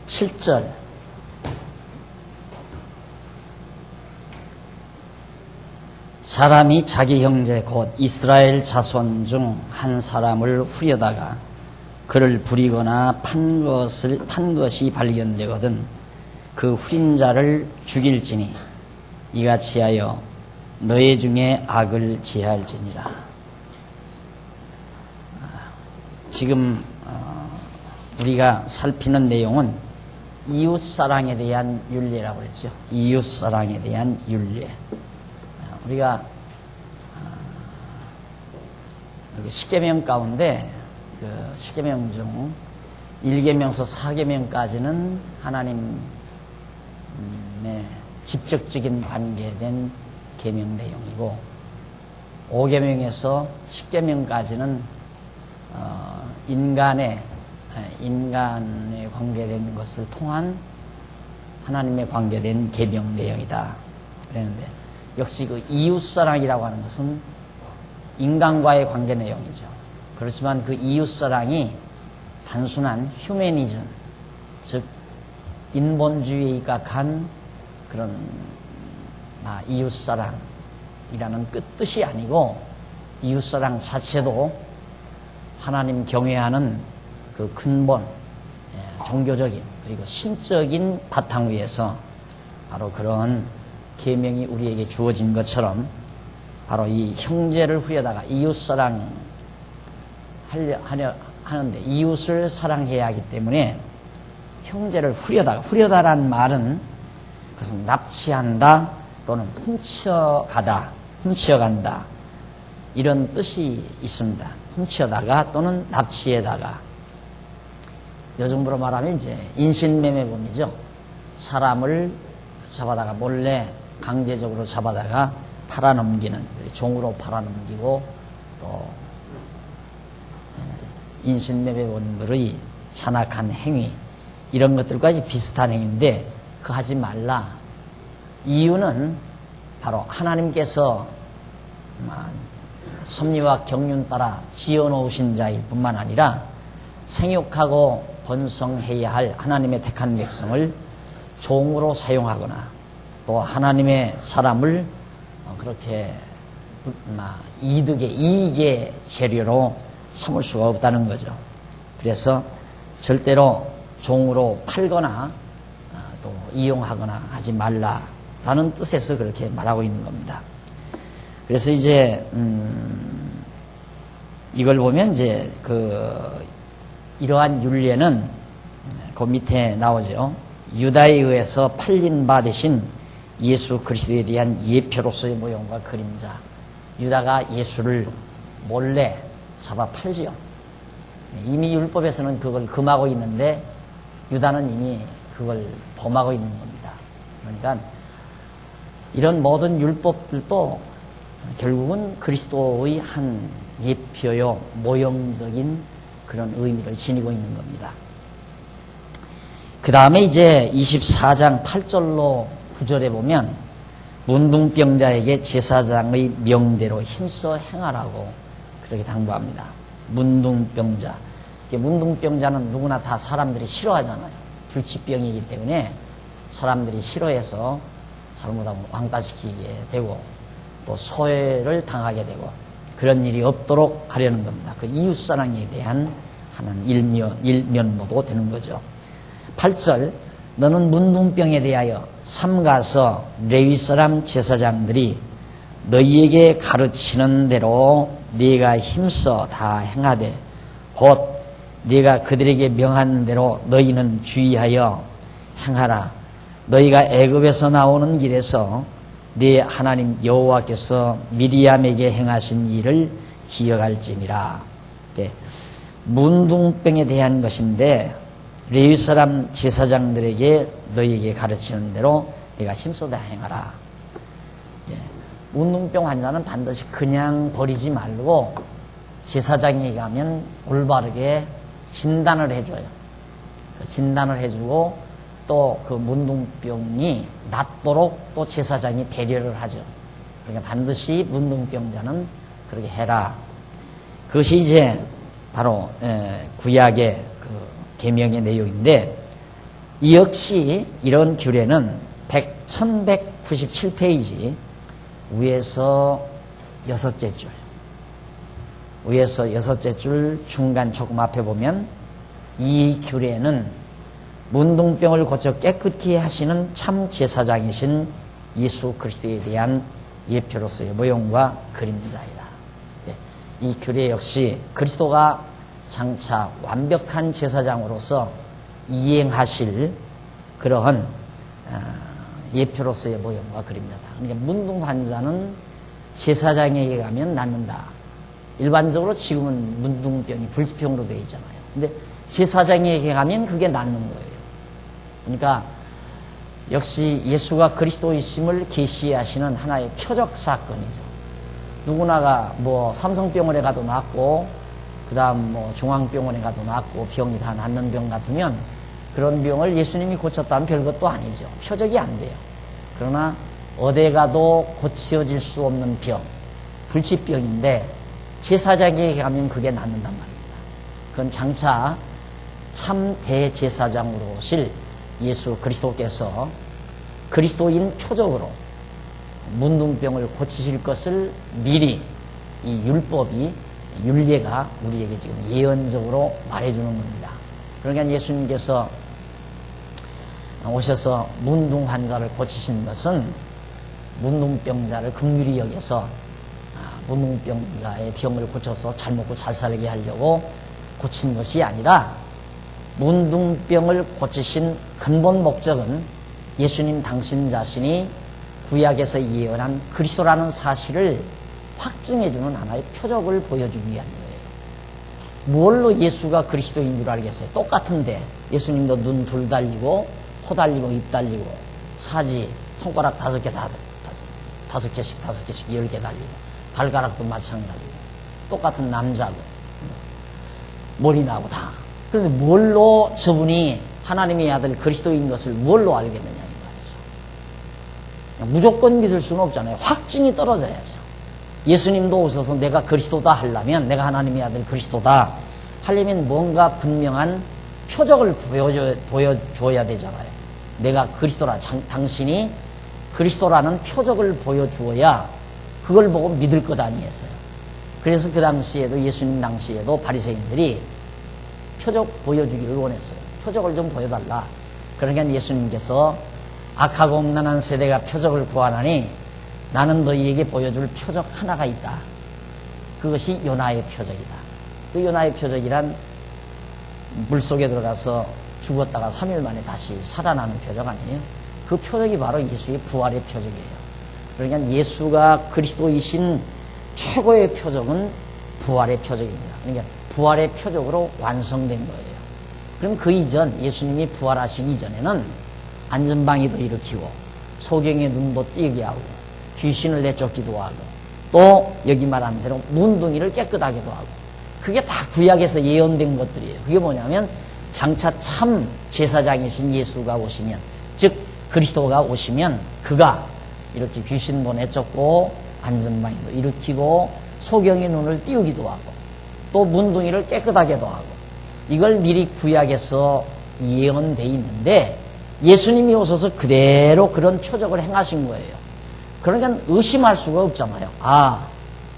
(7절) 사람이 자기 형제 곧 이스라엘 자손 중 한 사람을 후려다가 그를 부리거나 판 것이 발견되거든 그 후린 자를 죽일지니 이같이 하여 너희 중에 악을 제할지니라. 지금 우리가 살피는 내용은 이웃사랑에 대한 윤례라고 그랬죠. 이웃사랑에 대한 윤례. 우리가 십계명 가운데 그 십계명 중 1계명서 4계명까지는 하나님의 직접적인 관계된 계명 내용이고 5계명에서 10계명까지는 인간에 관계된 것을 통한 하나님의 관계된 계명 내용이다 그랬는데 역시 그 이웃사랑이라고 하는 것은 인간과의 관계 내용이죠. 그렇지만 그 이웃사랑이 단순한 휴머니즘, 즉 인본주의에 입각한 그런 이웃사랑이라는 뜻이 아니고 이웃사랑 자체도 하나님 경외하는 그 근본, 종교적인 그리고 신적인 바탕 위에서 바로 그런 계명이 우리에게 주어진 것처럼 바로 이 형제를 후려다가 이웃사랑 하는데 이웃을 사랑해야 하기 때문에 형제를 후려다라는 말은 그것은 납치한다 또는 훔쳐간다 이런 뜻이 있습니다. 훔쳐다가 또는 납치에다가 요즘으로 말하면 이제 인신매매범이죠. 사람을 잡아다가 몰래 강제적으로 잡아다가 팔아넘기는 종으로 팔아넘기고 또 인신매매범들의 잔악한 행위 이런 것들까지 비슷한 행위인데 그거 하지 말라. 이유는 바로 하나님께서 섭리와 경륜 따라 지어놓으신 자일 뿐만 아니라 생육하고 번성해야 할 하나님의 택한 백성을 종으로 사용하거나 또 하나님의 사람을 그렇게 이익의 재료로 삼을 수가 없다는 거죠. 그래서 절대로 종으로 팔거나 또 이용하거나 하지 말라라는 뜻에서 그렇게 말하고 있는 겁니다. 그래서 이제 이걸 보면 이제 이러한 율례는 그 밑에 나오죠. 유다에 의해서 팔린 바 되신 예수 그리스도에 대한 예표로서의 모형과 그림자. 유다가 예수를 몰래 잡아 팔지요. 이미 율법에서는 그걸 금하고 있는데 유다는 이미 그걸 범하고 있는 겁니다. 그러니까 이런 모든 율법들도 결국은 그리스도의 한 예표요 모형적인 그런 의미를 지니고 있는 겁니다. 그 다음에 이제 24장 8절로 9절에 보면 문둥병자에게 제사장의 명대로 힘써 행하라고 그렇게 당부합니다. 문둥병자. 문둥병자는 누구나 다 사람들이 싫어하잖아요. 불치병이기 때문에 사람들이 싫어해서 잘못하면 왕따시키게 되고 또 소외를 당하게 되고 그런 일이 없도록 하려는 겁니다. 그 이웃사랑에 대한 하나는 일면모도 되는 거죠. 8절 너는 문둥병에 대하여 삼가서 레위 사람 제사장들이 너희에게 가르치는 대로 네가 힘써 다 행하되 곧 네가 그들에게 명한 대로 너희는 주의하여 행하라. 너희가 애굽에서 나오는 길에서 네 하나님 여호와께서 미리암에게 행하신 일을 기억할지니라. 문둥병에 대한 것인데 레위 사람 제사장들에게 너희에게 가르치는 대로 네가 힘써 다 행하라. 문둥병 환자는 반드시 그냥 버리지 말고 제사장에게 가면 올바르게 진단을 해줘요. 진단을 해주고 또 그 문둥병이 낫도록 또 제사장이 배려를 하죠. 그러니까 반드시 문둥병자는 그렇게 해라. 그것이 이제 바로 구약의 그 계명의 내용인데, 이 역시 이런 규례는 1197페이지 위에서 여섯째 줄 중간 조금 앞에 보면, 이 규례는 문둥병을 고쳐 깨끗이 하시는 참 제사장이신 예수 그리스도에 대한 예표로서의 모형과 그림자이다. 이 규례 역시 그리스도가 장차 완벽한 제사장으로서 이행하실 그러한 예표로서의 모형과 그림자다. 그러니까 문둥환자는 제사장에게 가면 낫는다. 일반적으로 지금은 문둥병이 불치병으로 되어 있잖아요. 근데 제사장에게 가면 그게 낫는 거예요. 그러니까 역시 예수가 그리스도이심을 계시하시는 하나의 표적 사건이죠. 누구나가 뭐 삼성병원에 가도 낫고, 그 다음 뭐 중앙병원에 가도 낫고, 병이 다 낫는 병 같으면 그런 병을 예수님이 고쳤다면 별것도 아니죠. 표적이 안 돼요. 그러나 어디 가도 고쳐질 수 없는 병, 불치병인데 제사장에게 가면 그게 낫는단 말입니다. 그건 장차 참 대제사장으로 오실 예수 그리스도께서 그리스도인 표적으로 문둥병을 고치실 것을 미리 이 율례가 우리에게 지금 예언적으로 말해주는 겁니다. 그러니까 예수님께서 오셔서 문둥 환자를 고치신 것은 문둥병자를 긍휼히 여겨서 문둥병자의 병을 고쳐서 잘 먹고 잘 살게 하려고 고친 것이 아니라, 문둥병을 고치신 근본 목적은 예수님 당신 자신이 구약에서 예언한 그리스도라는 사실을 확증해주는 하나의 표적을 보여주기 위한 거예요. 뭘로 예수가 그리스도인 줄 알겠어요? 똑같은데 예수님도 눈 둘 달리고 코 달리고 입 달리고 사지 손가락 5개 다섯 개씩 10개 달리고 발가락도 마찬가지고 똑같은 남자고 머리 나고 다. 그런데 뭘로 저분이 하나님의 아들 그리스도인 것을 뭘로 알겠느냐 이 말이죠. 무조건 믿을 수는 없잖아요. 확증이 떨어져야죠. 예수님도 오셔서 내가 그리스도다 하려면, 내가 하나님의 아들 그리스도다 하려면 뭔가 분명한 표적을 보여줘야 되잖아요. 내가 그리스도라, 당신이 그리스도라는 표적을 보여주어야 그걸 보고 믿을 것 아니겠어요. 그래서 그 당시에도, 예수님 당시에도 바리새인들이 표적 보여주기를 원했어요. 표적을 좀 보여달라. 그러니까 예수님께서 악하고 음란한 세대가 표적을 구하나니 나는 너희에게 보여줄 표적 하나가 있다. 그것이 요나의 표적이다. 그 요나의 표적이란 물속에 들어가서 죽었다가 3일 만에 다시 살아나는 표적 아니에요? 그 표적이 바로 예수의 부활의 표적이에요. 그러니까 예수가 그리스도이신 최고의 표적은 부활의 표적입니다. 그러니까 부활의 표적으로 완성된 거예요. 그럼 그 이전, 예수님이 부활하시기 이전에는 안전방위도 일으키고 소경의 눈도 띄게 하고 귀신을 내쫓기도 하고, 또 여기 말한 대로 문둥이를 깨끗하게도 하고, 그게 다 구약에서 예언된 것들이에요. 그게 뭐냐면 장차 참 제사장이신 예수가 오시면, 즉 그리스도가 오시면 그가 이렇게 귀신도 내쫓고 안전방위도 일으키고 소경의 눈을 띄우기도 하고 또 문둥이를 깨끗하게도 하고, 이걸 미리 구약에서 예언돼 있는데 예수님이 오셔서 그대로 그런 표적을 행하신 거예요. 그러니까 의심할 수가 없잖아요. 아,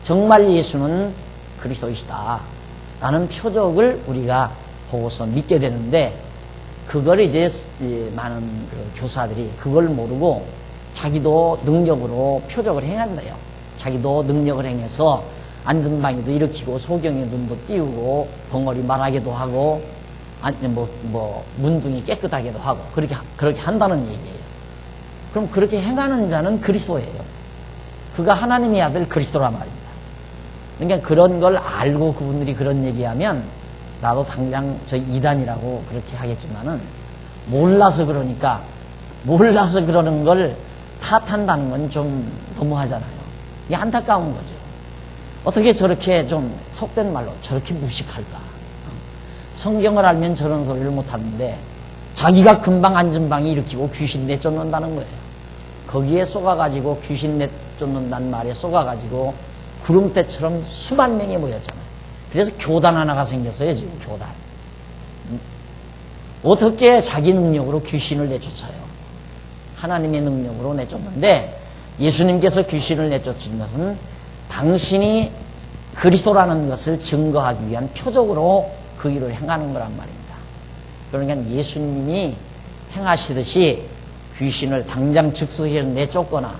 정말 예수는 그리스도이시다 라는 표적을 우리가 보고서 믿게 되는데, 그걸 이제 많은 교사들이 그걸 모르고 자기도 능력으로 표적을 행한대요. 자기도 능력을 행해서 안전방위도 일으키고 소경의 눈도 띄우고 벙어리 말하게도 하고 문둥이 깨끗하게도 하고 그렇게 한다는 얘기예요. 그럼 그렇게 행하는 자는 그리스도예요. 그가 하나님의 아들 그리스도란 말입니다. 그러니까 그런 걸 알고 그분들이 그런 얘기하면 나도 당장 저 이단이라고 그렇게 하겠지만은, 몰라서 그러는 걸 탓한다는 건 좀 너무하잖아요. 이게 안타까운 거죠. 어떻게 저렇게 좀 속된 말로 저렇게 무식할까? 성경을 알면 저런 소리를 못하는데 자기가 금방 안전방위 일으키고 귀신 내쫓는다는 거예요. 거기에 쏘가가지고 귀신 내쫓는다는 말에 쏘가가지고 구름대처럼 수만 명이 모였잖아요. 그래서 교단 하나가 생겼어요, 지금 교단. 어떻게 자기 능력으로 귀신을 내쫓아요? 하나님의 능력으로 내쫓는데 예수님께서 귀신을 내쫓은 것은 당신이 그리스도라는 것을 증거하기 위한 표적으로 그 일을 행하는 거란 말입니다. 그러니까 예수님이 행하시듯이 귀신을 당장 즉석에 내쫓거나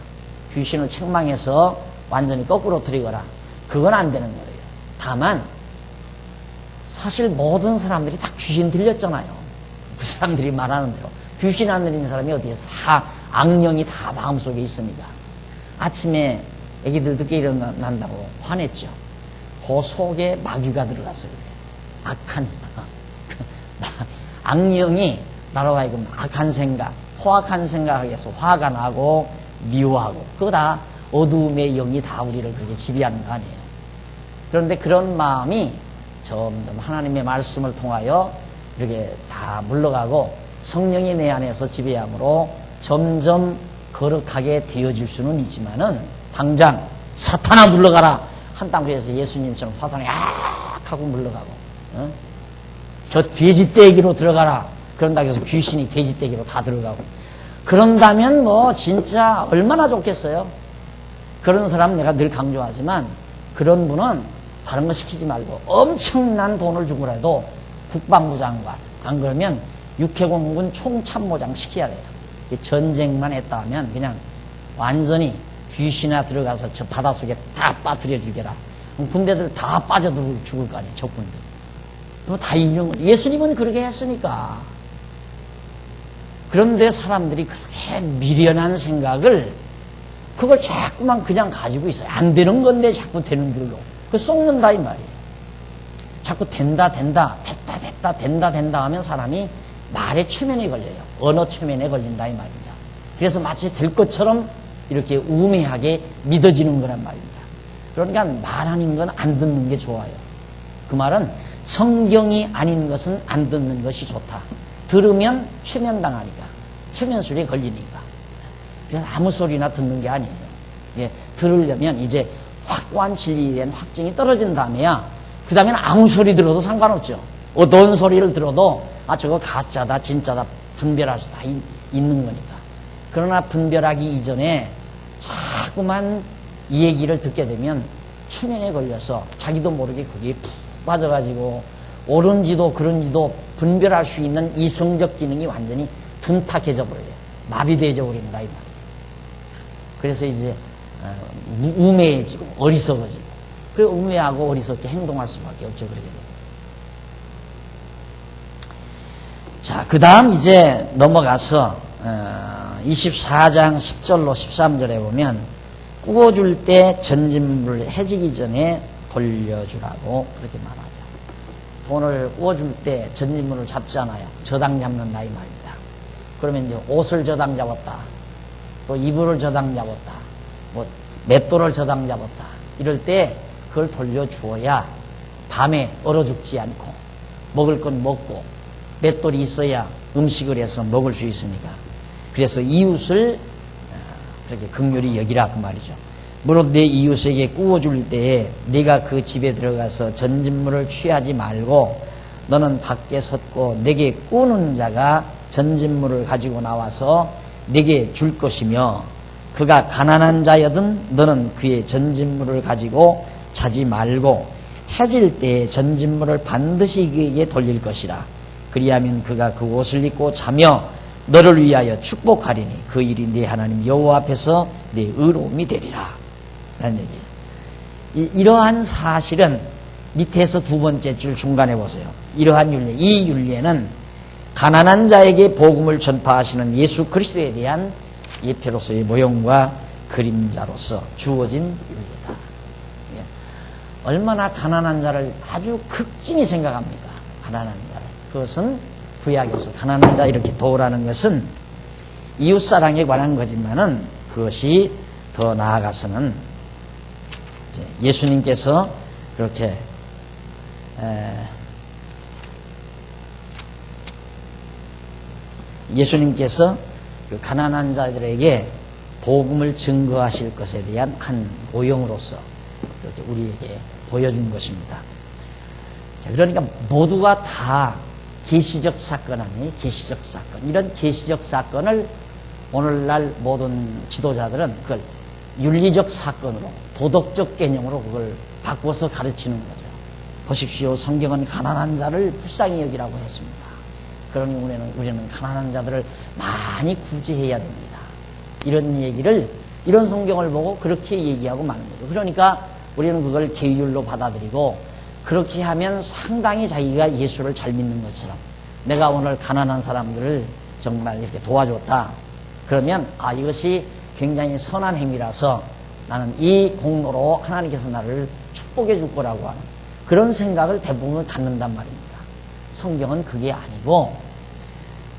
귀신을 책망해서 완전히 거꾸로 들이거나 그건 안 되는 거예요. 다만 사실 모든 사람들이 다 귀신 들렸잖아요. 그 사람들이 말하는 대로 귀신 안 들리는 사람이 어디에 악령이 다 마음속에 있습니다. 아침에 애기들 늦게 일어난다고 화냈죠. 그 속에 마귀가 들어갔어요. 악한 악령이 나로 하여금 악한 생각, 포악한 생각하게 해서 화가 나고 미워하고 그거 다 어두움의 영이 다 우리를 그렇게 지배하는 거 아니에요. 그런데 그런 마음이 점점 하나님의 말씀을 통하여 이렇게 다 물러가고 성령이 내 안에서 지배함으로 점점 거룩하게 되어질 수는 있지만은 당장 사탄아 물러가라 한다고 해서 예수님처럼 사탄이 하고 물러가고 저 돼지떼기로 들어가라 그런다고 해서 귀신이 돼지떼기로 다 들어가고 그런다면 뭐 진짜 얼마나 좋겠어요. 그런 사람 내가 늘 강조하지만 그런 분은 다른 거 시키지 말고 엄청난 돈을 주고라도 국방부 장관 안 그러면 육해공군 총참모장 시켜야 돼요. 전쟁만 했다 하면 그냥 완전히 귀신이나 들어가서 저 바닷속에 다 빠뜨려 주게라. 군대들 다 빠져들고 죽을 거 아니에요. 적군들. 그럼 다 인정을. 예수님은 그렇게 했으니까. 그런데 사람들이 그렇게 미련한 생각을 그걸 자꾸만 그냥 가지고 있어요. 안 되는 건데 자꾸 되는 줄로. 그 속는다 이 말이에요. 자꾸 된다 하면 사람이 말의 최면에 걸려요. 언어 최면에 걸린다 이 말입니다. 그래서 마치 될 것처럼 이렇게 우매하게 믿어지는 거란 말입니다. 그러니까 말 아닌 건 안 듣는 게 좋아요. 그 말은 성경이 아닌 것은 안 듣는 것이 좋다. 들으면 최면당하니까. 최면술에 걸리니까. 그래서 아무 소리나 듣는 게 아니에요. 예, 들으려면 이제 확고한 진리에 대한 확증이 떨어진 다음에야 그 다음에는 아무 소리 들어도 상관없죠. 어떤 소리를 들어도 저거 가짜다 진짜다 분별할 수 다 있는 거니까. 그러나 분별하기 이전에 자꾸만 이 얘기를 듣게 되면 최면에 걸려서 자기도 모르게 거기에 푹 빠져가지고 옳은지도 그른지도 분별할 수 있는 이성적 기능이 완전히 둔탁해져 버려요. 마비되어져 버린다 이 말이에요. 그래서 이제 우매해지고 어리석어지고 그 우매하고 어리석게 행동할 수밖에 없죠. 그러게 되면. 자, 그 다음 이제 넘어가서 24장 10절로 13절에 보면 구워줄 때 전진물을 해지기 전에 돌려주라고 그렇게 말하죠. 돈을 구워줄 때 전진물을 잡잖아요. 저당 잡는다 이 말입니다. 그러면 이제 옷을 저당 잡았다. 또 이불을 저당 잡았다. 뭐 맷돌을 저당 잡았다. 이럴 때 그걸 돌려주어야 밤에 얼어 죽지 않고 먹을 건 먹고 맷돌이 있어야 음식을 해서 먹을 수 있으니까. 그래서 이웃을 그렇게 긍휼히 여기라 그 말이죠. 무릇 내 이웃에게 구워줄 때에 네가 그 집에 들어가서 전진물을 취하지 말고 너는 밖에 섰고 내게 구우는 자가 전진물을 가지고 나와서 내게 줄 것이며 그가 가난한 자여든 너는 그의 전진물을 가지고 자지 말고 해질 때에 전진물을 반드시 그에게 돌릴 것이라. 그리하면 그가 그 옷을 입고 자며 너를 위하여 축복하리니 그 일이 네 하나님 여호와 앞에서 네 의로움이 되리라. 라는 얘기예요. 이러한 사실은 밑에서 두 번째 줄 중간에 보세요. 이러한 율례, 이 율례는 가난한 자에게 복음을 전파하시는 예수 그리스도에 대한 예표로서의 모형과 그림자로서 주어진 율례다. 얼마나 가난한 자를 아주 극진히 생각합니까? 가난한 자를. 그것은 구약에서 가난한 자 이렇게 도우라는 것은 이웃사랑에 관한 거지만은 그것이 더 나아가서는 예수님께서 그렇게 예수님께서 그 가난한 자들에게 복음을 증거하실 것에 대한 한 모형으로서 이렇게 우리에게 보여준 것입니다. 자, 그러니까 모두가 다 계시적 사건 아니에요? 계시적 사건. 이런 계시적 사건을 오늘날 모든 지도자들은 그걸 윤리적 사건으로, 도덕적 개념으로 그걸 바꿔서 가르치는 거죠. 보십시오. 성경은 가난한 자를 불쌍히 여기라고 했습니다. 그러니 우리는 가난한 자들을 많이 구제해야 됩니다. 이런 얘기를, 이런 성경을 보고 그렇게 얘기하고 마는 거죠. 그러니까 우리는 그걸 계율로 받아들이고, 그렇게 하면 상당히 자기가 예수를 잘 믿는 것처럼, 내가 오늘 가난한 사람들을 정말 이렇게 도와줬다. 그러면 이것이 굉장히 선한 행위라서 나는 이 공로로 하나님께서 나를 축복해 줄 거라고 하는 그런 생각을 대부분 갖는단 말입니다. 성경은 그게 아니고,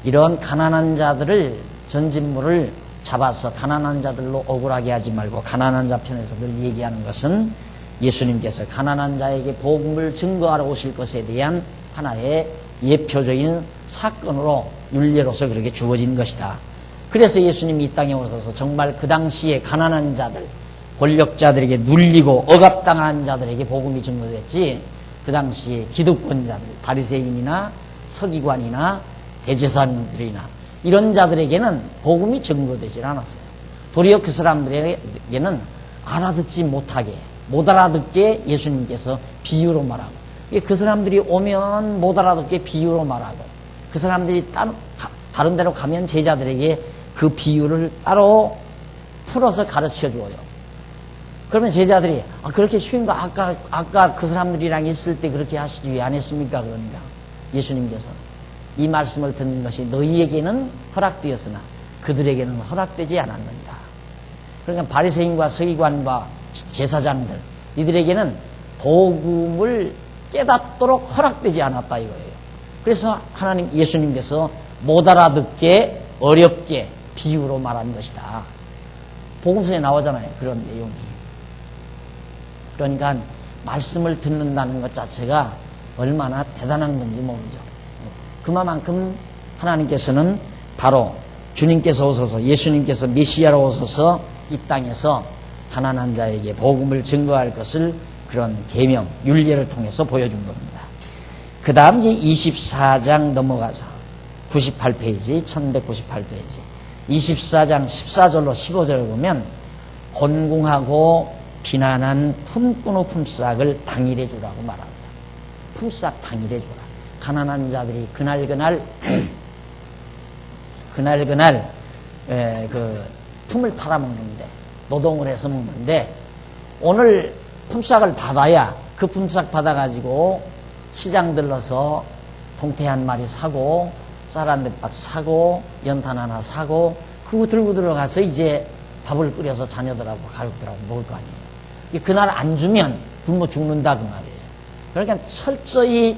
이런 가난한 자들을, 전진물을 잡아서 가난한 자들로 억울하게 하지 말고, 가난한 자 편에서 늘 얘기하는 것은 예수님께서 가난한 자에게 복음을 증거하러 오실 것에 대한 하나의 예표적인 사건으로, 윤례로서 그렇게 주어진 것이다. 그래서 예수님이 이 땅에 오셔서 정말 그 당시에 가난한 자들, 권력자들에게 눌리고 억압당한 자들에게 복음이 증거됐지, 그 당시에 기득권자들, 바리새인이나 서기관이나 대제사장들이나 이런 자들에게는 복음이 증거되질 않았어요. 도리어 그 사람들에게는 알아듣지 못하게, 못 알아듣게 예수님께서 비유로 말하고, 그 사람들이 오면 못 알아듣게 비유로 말하고, 그 사람들이 다른 데로 가면 제자들에게 그 비유를 따로 풀어서 가르쳐 줘요. 그러면 제자들이 그렇게 쉬운 거 아까 그 사람들이랑 있을 때 그렇게 하시지 왜 안 했습니까? 그러니까 예수님께서 이 말씀을 듣는 것이 너희에게는 허락되었으나 그들에게는 허락되지 않았느니라. 그러니까 바리새인과 서기관과 제사장들, 이들에게는 복음을 깨닫도록 허락되지 않았다 이거예요. 그래서 예수님께서 못 알아듣게 어렵게 비유로 말한 것이다. 복음서에 나오잖아요. 그런 내용이. 그러니까 말씀을 듣는다는 것 자체가 얼마나 대단한 건지 모르죠. 그만큼 하나님께서는 바로 주님께서 오셔서, 예수님께서 메시아로 오셔서 이 땅에서 가난한 자에게 복음을 증거할 것을 그런 계명, 율례를 통해서 보여준 겁니다. 그 다음 이제 24장 넘어가서 98페이지, 1198페이지 24장 14절로 15절을 보면 곤궁하고 비난한 품꾼의 품삯을 당일에 주라고 말하죠. 품삯 당일에 주라. 가난한 자들이 그날 그 품을 팔아먹는데, 노동을 해서 먹는데, 오늘 품삯을 받아야 그 품삯 받아가지고 시장 들러서 동태 한 마리 사고 쌀 한 대박 사고 연탄 하나 사고 그거 들고 들어가서 이제 밥을 끓여서 자녀들하고 가족들하고 먹을 거 아니에요. 그날 안 주면 굶어 죽는다 그 말이에요. 그러니까 철저히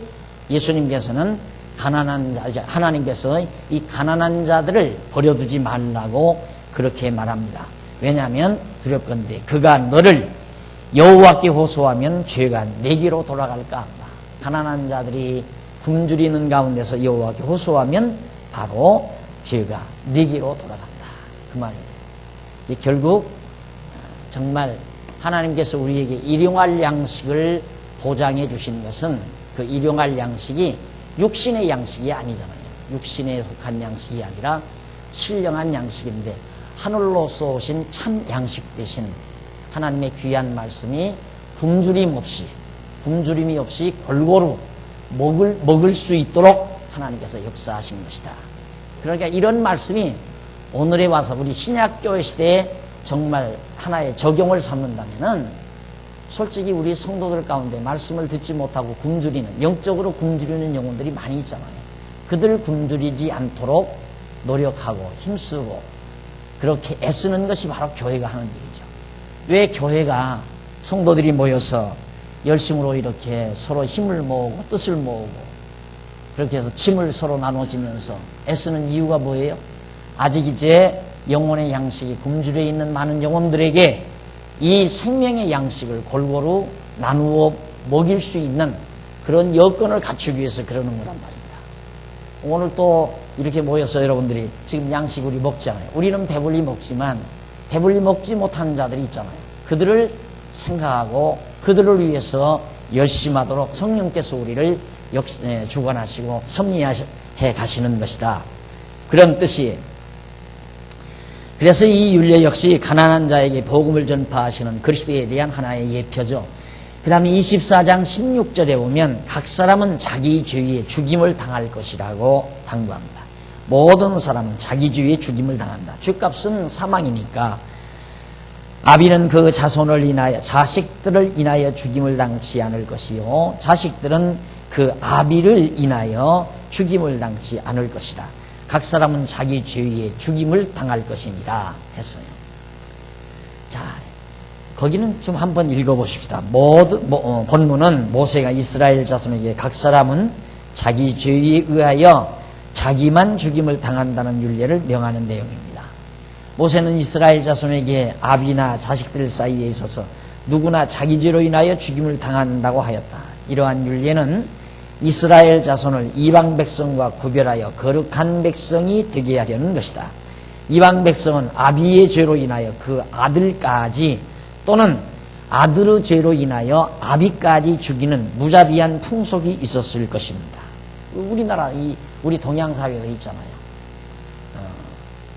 예수님께서는 하나님께서 이 가난한 자들을 버려두지 말라고 그렇게 말합니다. 왜냐하면 두렵건대 그가 너를 여호와께 호소하면 죄가 내게로 돌아갈까 한다. 가난한 자들이 굶주리는 가운데서 여호와께 호소하면 바로 죄가 내게로 돌아간다. 그 말이에요. 결국 정말 하나님께서 우리에게 일용할 양식을 보장해 주신 것은 그 일용할 양식이 육신의 양식이 아니잖아요. 육신에 속한 양식이 아니라 신령한 양식인데 하늘로서 오신 참 양식 대신 하나님의 귀한 말씀이 굶주림이 없이 골고루 먹을 수 있도록 하나님께서 역사하신 것이다. 그러니까 이런 말씀이 오늘에 와서 우리 신약교회 시대에 정말 하나의 적용을 삼는다면은 솔직히 우리 성도들 가운데 말씀을 듣지 못하고 굶주리는, 영적으로 굶주리는 영혼들이 많이 있잖아요. 그들 굶주리지 않도록 노력하고 힘쓰고 그렇게 애쓰는 것이 바로 교회가 하는 일이죠. 왜 교회가 성도들이 모여서 열심으로 이렇게 서로 힘을 모으고 뜻을 모으고 그렇게 해서 짐을 서로 나눠지면서 애쓰는 이유가 뭐예요? 아직 이제 영혼의 양식이 굶주려 있는 많은 영혼들에게 이 생명의 양식을 골고루 나누어 먹일 수 있는 그런 여건을 갖추기 위해서 그러는 거란 말입니다. 오늘 또 이렇게 모여서 여러분들이 지금 양식 우리 먹잖아요. 우리는 배불리 먹지만 배불리 먹지 못한 자들이 있잖아요. 그들을 생각하고 그들을 위해서 열심하도록 성령께서 우리를 주관하시고 섭리해 가시는 것이다. 그런 뜻이에요. 그래서 이 율례 역시 가난한 자에게 복음을 전파하시는 그리스도에 대한 하나의 예표죠. 그 다음에 24장 16절에 보면 각 사람은 자기 죄에 죽임을 당할 것이라고 당부합니다. 모든 사람은 자기 죄에 죽임을 당한다. 죄값은 사망이니까 아비는 그 자손을 인하여 자식들을 인하여 죽임을 당치 않을 것이요 자식들은 그 아비를 인하여 죽임을 당치 않을 것이라. 각 사람은 자기 죄에 죽임을 당할 것이니라 했어요. 자, 거기는 좀 한번 읽어보십시다. 본문은 모세가 이스라엘 자손에게 각 사람은 자기 죄에 의하여 자기만 죽임을 당한다는 율례를 명하는 내용입니다. 모세는 이스라엘 자손에게 아비나 자식들 사이에 있어서 누구나 자기 죄로 인하여 죽임을 당한다고 하였다. 이러한 율례는 이스라엘 자손을 이방 백성과 구별하여 거룩한 백성이 되게 하려는 것이다. 이방 백성은 아비의 죄로 인하여 그 아들까지 또는 아들의 죄로 인하여 아비까지 죽이는 무자비한 풍속이 있었을 것입니다. 우리나라 우리 동양 사회가 있잖아요.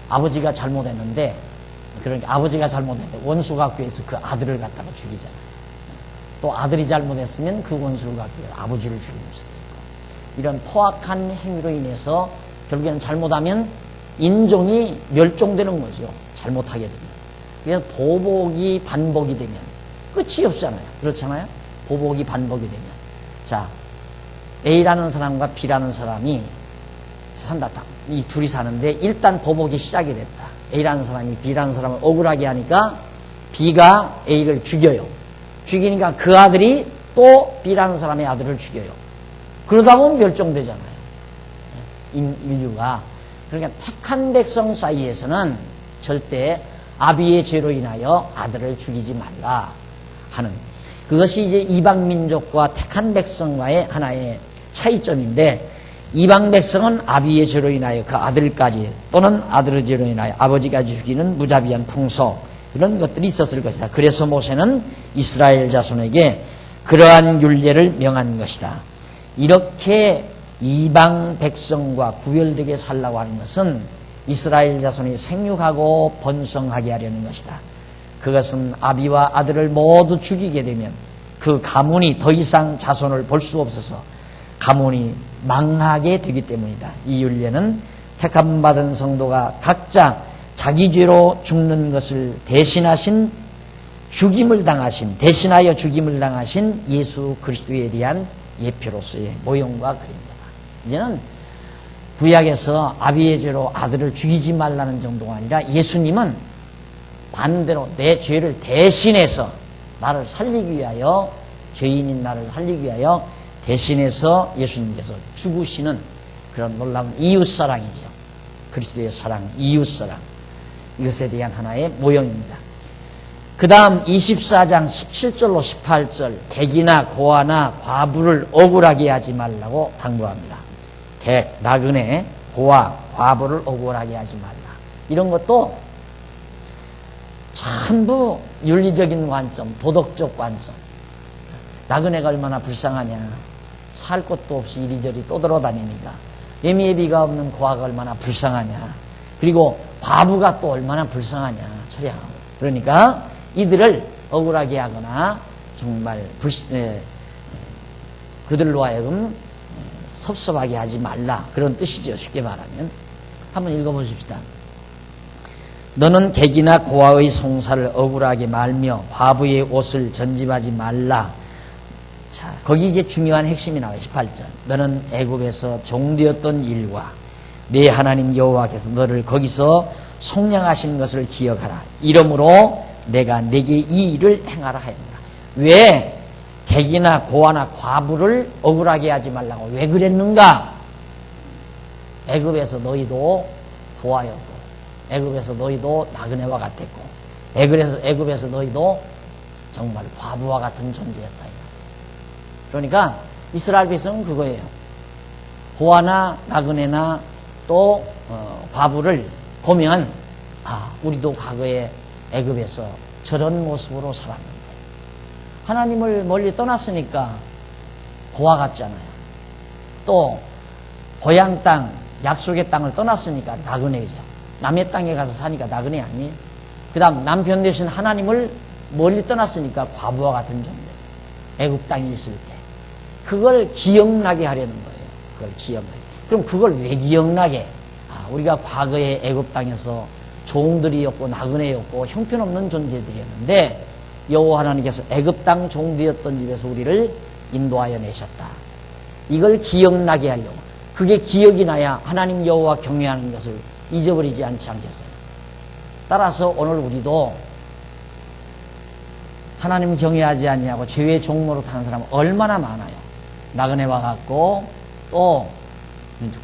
아버지가 잘못했는데 그러니까 아버지가 잘못했는데 원수각교에서 그 아들을 갖다가 죽이잖아요. 또 아들이 잘못했으면 그 원수를 갖고 아버지를 죽이는 수도 있고 이런 포악한 행위로 인해서 결국에는 잘못하면 인종이 멸종되는 거죠. 잘못하게 되면. 그래서 보복이 반복이 되면 끝이 없잖아요. 그렇잖아요. 보복이 반복이 되면 자 A라는 사람과 B라는 사람이 산다. 이 둘이 사는데 일단 보복이 시작이 됐다. A라는 사람이 B라는 사람을 억울하게 하니까 B가 A를 죽여요. 죽이니까 그 아들이 또 B라는 사람의 아들을 죽여요. 그러다 보면 멸종되잖아요. 인류가. 그러니까 택한 백성 사이에서는 절대 아비의 죄로 인하여 아들을 죽이지 말라 하는 그것이 이제 이방 민족과 택한 백성과의 하나의 차이점인데 이방 백성은 아비의 죄로 인하여 그 아들까지 또는 아들의 죄로 인하여 아버지까지 죽이는 무자비한 풍속 이런 것들이 있었을 것이다. 그래서 모세는 이스라엘 자손에게 그러한 율례를 명한 것이다. 이렇게 이방 백성과 구별되게 살라고 하는 것은 이스라엘 자손이 생육하고 번성하게 하려는 것이다. 그것은 아비와 아들을 모두 죽이게 되면 그 가문이 더 이상 자손을 볼 수 없어서 가문이 망하게 되기 때문이다. 이 율례는 택함받은 성도가 각자 자기 죄로 죽는 것을 대신하여 죽임을 당하신 예수 그리스도에 대한 예표로서의 모형과 그림이다. 이제는 구약에서 아비의 죄로 아들을 죽이지 말라는 정도가 아니라 예수님은 반대로 내 죄를 대신해서 나를 살리기 위하여 죄인인 나를 살리기 위하여 대신해서 예수님께서 죽으시는 그런 놀라운 이웃사랑이죠. 그리스도의 사랑, 이웃사랑. 이것에 대한 하나의 모형입니다. 그 다음 24장 17절로 18절 객이나 고아나 과부를 억울하게 하지 말라고 당부합니다. 객, 나그네, 고아, 과부를 억울하게 하지 말라. 이런 것도 전부 윤리적인 관점, 도덕적 관점. 나그네가 얼마나 불쌍하냐. 살 곳도 없이 이리저리 떠돌아다니니까. 예미예비가 없는 고아가 얼마나 불쌍하냐. 그리고 과부가 또 얼마나 불쌍하냐. 저야. 그러니까 이들을 억울하게 하거나 정말 그들로 하여금 섭섭하게 하지 말라. 그런 뜻이죠. 쉽게 말하면. 한번 읽어보십시다. 너는 객이나 고아의 송사를 억울하게 말며 과부의 옷을 전집하지 말라. 자, 거기 이제 중요한 핵심이 나와요. 18절. 너는 애굽에서 종되었던 일과 네 하나님 여호와께서 너를 거기서 속량하신 것을 기억하라. 이러므로 내가 네게 이 일을 행하라 하였노라. 왜 객이나 고아나 과부를 억울하게 하지 말라고 왜 그랬는가? 애굽에서 너희도 고아였고 애굽에서 너희도 나그네와 같았고 애굽에서 너희도 정말 과부와 같은 존재였다. 그러니까 이스라엘 백성은 그거예요. 고아나 나그네나 또 과부를 보면 우리도 과거에 애굽에서 저런 모습으로 살았는데 하나님을 멀리 떠났으니까 고아 같잖아요. 또 고향 땅, 약속의 땅을 떠났으니까 나그네죠. 남의 땅에 가서 사니까 나그네 아니에요. 그 다음 남편 되신 하나님을 멀리 떠났으니까 과부와 같은 존재. 애국 땅에 있을 때. 그걸 기억나게 하려는 거예요. 그걸 기억나게. 그럼 그걸 왜 기억나게? 우리가 과거에 애국 땅에서 종들이었고 나그네였고 형편없는 존재들이었는데 여호와 하나님께서 애굽 땅 종되었던 집에서 우리를 인도하여 내셨다. 이걸 기억나게 하려고. 그게 기억이 나야 하나님 여호와 경외하는 것을 잊어버리지 않지 않겠어요. 따라서 오늘 우리도 하나님 경외하지 아니하고 죄의 종로로 타는 사람은 얼마나 많아요. 나그네와 같고 또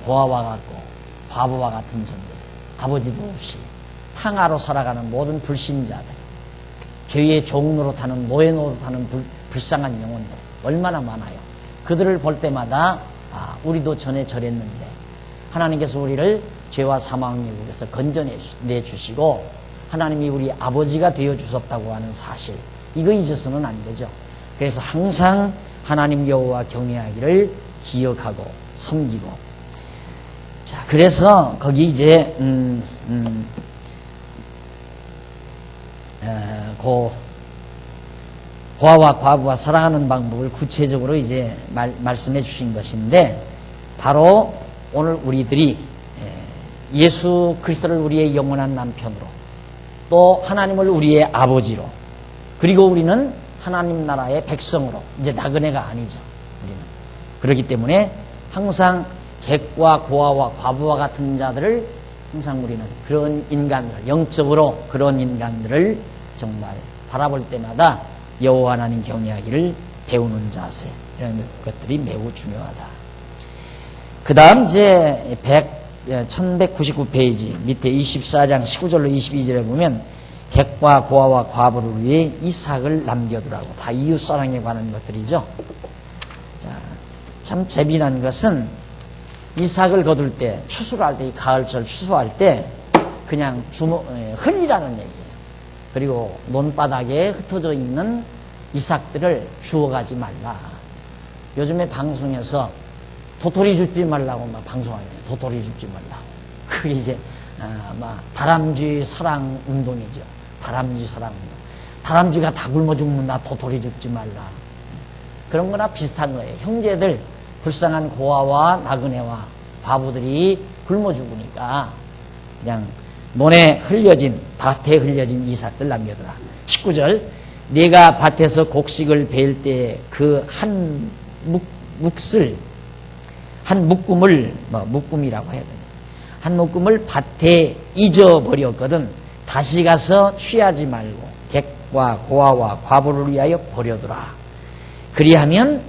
고아와 같고 과부와 같은 존재, 아버지도 없이 탕하로 살아가는 모든 불신자들, 죄의 종로로 타는 노예노로 타는 불쌍한 영혼들 얼마나 많아요. 그들을 볼 때마다 우리도 전에 저랬는데 하나님께서 우리를 죄와 사망의 국에서 건져내 주시고 하나님이 우리 아버지가 되어 주셨다고 하는 사실, 이거 잊어서는 안 되죠. 그래서 항상 하나님 여호와 경외하기를 기억하고 섬기고. 자, 그래서 거기 이제 고아와 과부와 사랑하는 방법을 구체적으로 이제 말씀해 주신 것인데, 바로 오늘 우리들이 예수 그리스도를 우리의 영원한 남편으로, 또 하나님을 우리의 아버지로, 그리고 우리는 하나님 나라의 백성으로, 이제 나그네가 아니죠. 우리는. 그렇기 때문에 항상 객과 고아와 과부와 같은 자들을, 항상 우리는 그런 인간들, 영적으로 그런 인간들을 정말 바라볼 때마다 여호와 하나님 경외하기를 배우는 자세, 이런 것들이 매우 중요하다. 그 다음 이제 1199페이지 밑에 24장 19절로 22절에 보면 객과 고아와 과부를 위해 이삭을 남겨두라고, 다 이웃사랑에 관한 것들이죠. 자, 참 재미난 것은 이삭을 거둘 때, 추수할 때, 이 가을철 추수할 때 그냥 흔이라는 얘기예요. 그리고 논바닥에 흩어져 있는 이삭들을 주워가지 말라. 요즘에 방송에서 도토리 줍지 말라고 막 방송하네요. 도토리 줍지 말라고. 그게 이제 다람쥐 사랑 운동이죠. 다람쥐 사랑 운동. 다람쥐가 다 굶어 죽는다. 도토리 줍지 말라. 그런 거나 비슷한 거예요. 형제들, 불쌍한 고아와 나그네와 과부들이 굶어 죽으니까 그냥 논에 흘려진, 밭에 흘려진 이삭들 남겨두라. 19절, 내가 밭에서 곡식을 베일 때 그 한 묵을, 한 묶음을, 묶음이라고 해야 되나, 한 묶음을 밭에 잊어버렸거든 다시 가서 취하지 말고 객과 고아와 과부를 위하여 버려두라. 그리하면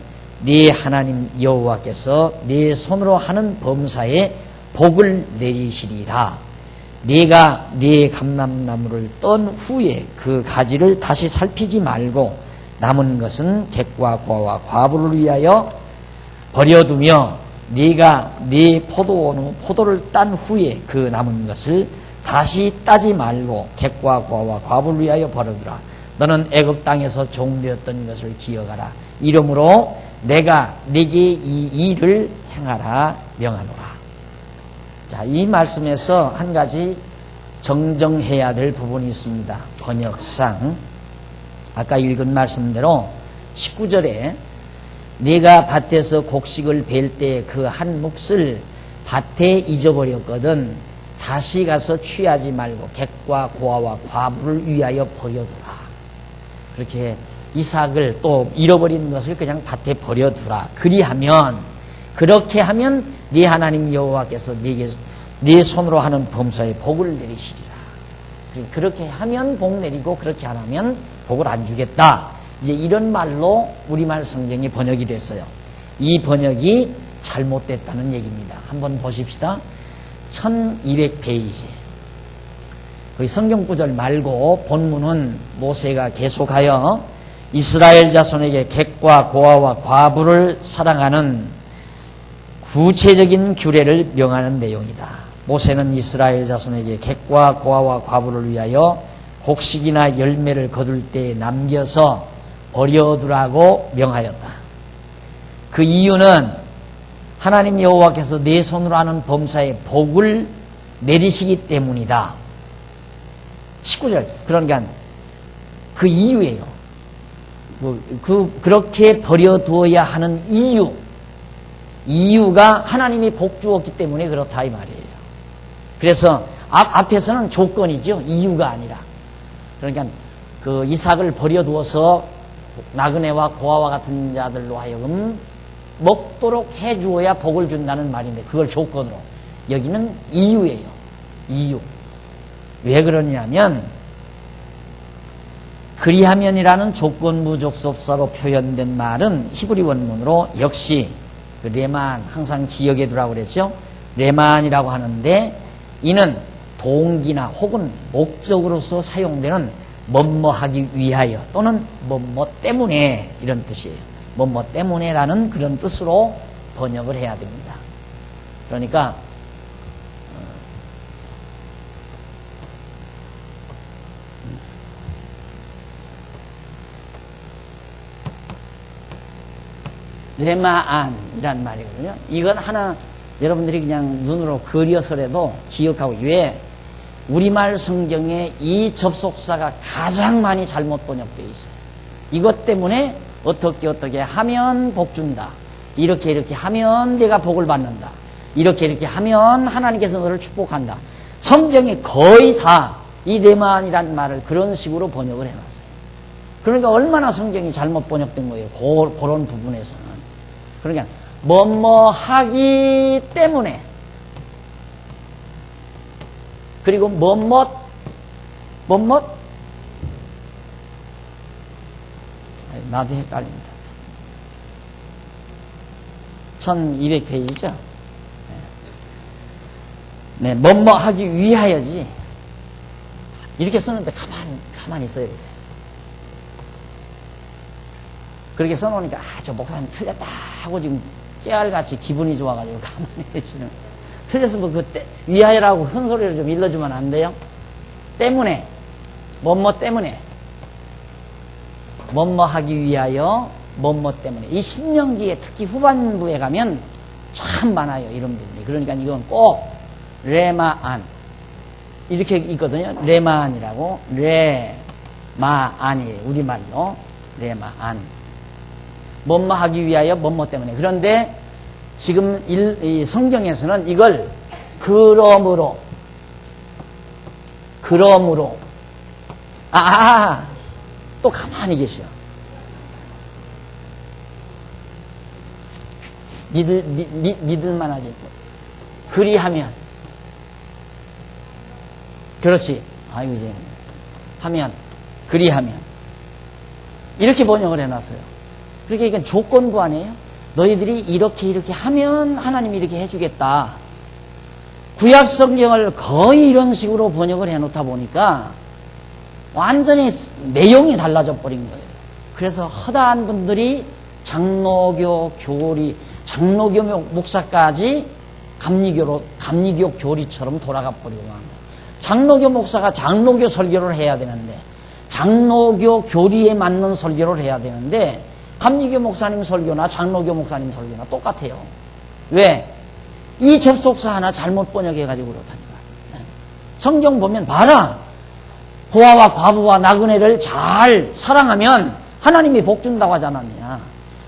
네 하나님 여호와께서 네 손으로 하는 범사에 복을 내리시리라. 네가 네 감람나무를 떤 후에 그 가지를 다시 살피지 말고 남은 것은 객과 고아와 과부를 위하여 버려두며 네가 네 포도를 딴 후에 그 남은 것을 다시 따지 말고 객과 고아와 과부를 위하여 버려두라. 너는 애굽 땅에서 종되었던 것을 기억하라. 이러므로 내가 네게 이 일을 행하라 명하노라. 자, 이 말씀에서 한 가지 정정해야 될 부분이 있습니다. 번역상 아까 읽은 말씀대로 19절에 네가 밭에서 곡식을 벨 때 그 한 몫을 밭에 잊어버렸거든 다시 가서 취하지 말고 객과 고아와 과부를 위하여 버려두라. 그렇게 이삭을 또 잃어버린 것을 그냥 밭에 버려두라. 그렇게 하면 네 하나님 여호와께서 네 손으로 하는 범사에 복을 내리시리라. 그렇게 하면 복 내리고 그렇게 안 하면 복을 안 주겠다. 이제 이런 말로 우리말 성경이 번역이 됐어요. 이 번역이 잘못됐다는 얘기입니다. 한번 보십시다. 1200페이지. 거기 성경 구절 말고 본문은 모세가 계속하여 이스라엘 자손에게 객과 고아와 과부를 사랑하는 구체적인 규례를 명하는 내용이다. 모세는 이스라엘 자손에게 객과 고아와 과부를 위하여 곡식이나 열매를 거둘 때 남겨서 버려두라고 명하였다. 그 이유는 하나님 여호와께서 내 손으로 하는 범사에 복을 내리시기 때문이다. 19절. 그러니까 그 이유예요. 그렇게 버려두어야 하는 이유가 하나님이 복 주었기 때문에 그렇다 이 말이에요. 그래서 앞에서는 조건이죠. 이유가 아니라. 그러니까 그 이삭을 버려두어서 나그네와 고아와 같은 자들로 하여금 먹도록 해주어야 복을 준다는 말인데 그걸 조건으로. 여기는 이유예요. 이유. 왜 그러냐면 그리하면이라는 조건부 접속사로 표현된 말은 히브리 원문으로 역시 그 레만, 항상 기억해 두라고 그랬죠. 레만이라고 하는데 이는 동기나 혹은 목적으로서 사용되는 뭐뭐하기 위하여 또는 뭐뭐 때문에 이런 뜻이에요. 뭐뭐 때문에라는 그런 뜻으로 번역을 해야 됩니다. 그러니까 레마안이라는 말이거든요. 이건 하나 여러분들이 그냥 눈으로 그려서라도 기억하고, 왜 우리말 성경에 이 접속사가 가장 많이 잘못 번역되어 있어요. 이것 때문에 어떻게 하면 복 준다, 이렇게 하면 내가 복을 받는다, 이렇게 하면 하나님께서 너를 축복한다. 성경에 거의 다 이 레마안이라는 말을 그런 식으로 번역을 해놨어요. 그러니까 얼마나 성경이 잘못 번역된 거예요. 그런 부분에서는. 그러니까 뭐뭐 하기 때문에, 그리고 뭐뭐 나도 헷갈린다. 1200페이지죠. 네, 뭐뭐 하기 위하여지. 이렇게 쓰는데 가만히 써야 돼요. 그렇게 써놓으니까 저 목사님 틀렸다 하고 지금 깨알같이 기분이 좋아가지고 가만히 계시는. 틀렸으면 그때 위하여라고 큰 소리를 좀 일러주면 안 돼요? 때문에, 뭐뭐 때문에, 뭐뭐 하기 위하여, 뭐뭐 때문에. 이 신명기에 특히 후반부에 가면 참 많아요, 이런 부분이. 그러니까 이건 꼭 레마안 이렇게 있거든요. 레마안이라고. 레마안이에요, 우리말로. 레마안. 뭐뭐 하기 위하여, 뭐뭐 때문에. 그런데 지금 이 성경에서는 이걸 그러므로 또 가만히 계셔. 믿을만하게. 그리하면, 그렇지. 아이고 이제 하면, 그리하면 이렇게 번역을 해놨어요. 그러니까 이건 조건부 아니에요? 너희들이 이렇게 하면 하나님이 이렇게 해주겠다. 구약 성경을 거의 이런 식으로 번역을 해놓다 보니까 완전히 내용이 달라져 버린 거예요. 그래서 허다한 분들이 장로교 목사까지 감리교 교리처럼 돌아가 버리고 만 거예요. 장로교 목사가 장로교 설교를 해야 되는데, 장로교 교리에 맞는 설교를 해야 되는데, 감리교 목사님 설교나 장로교 목사님 설교나 똑같아요. 왜? 이 접속사 하나 잘못 번역해가지고 그렇다니까. 성경 보면 봐라. 고아와 과부와 나그네를 잘 사랑하면 하나님이 복 준다고 하지 않았느냐.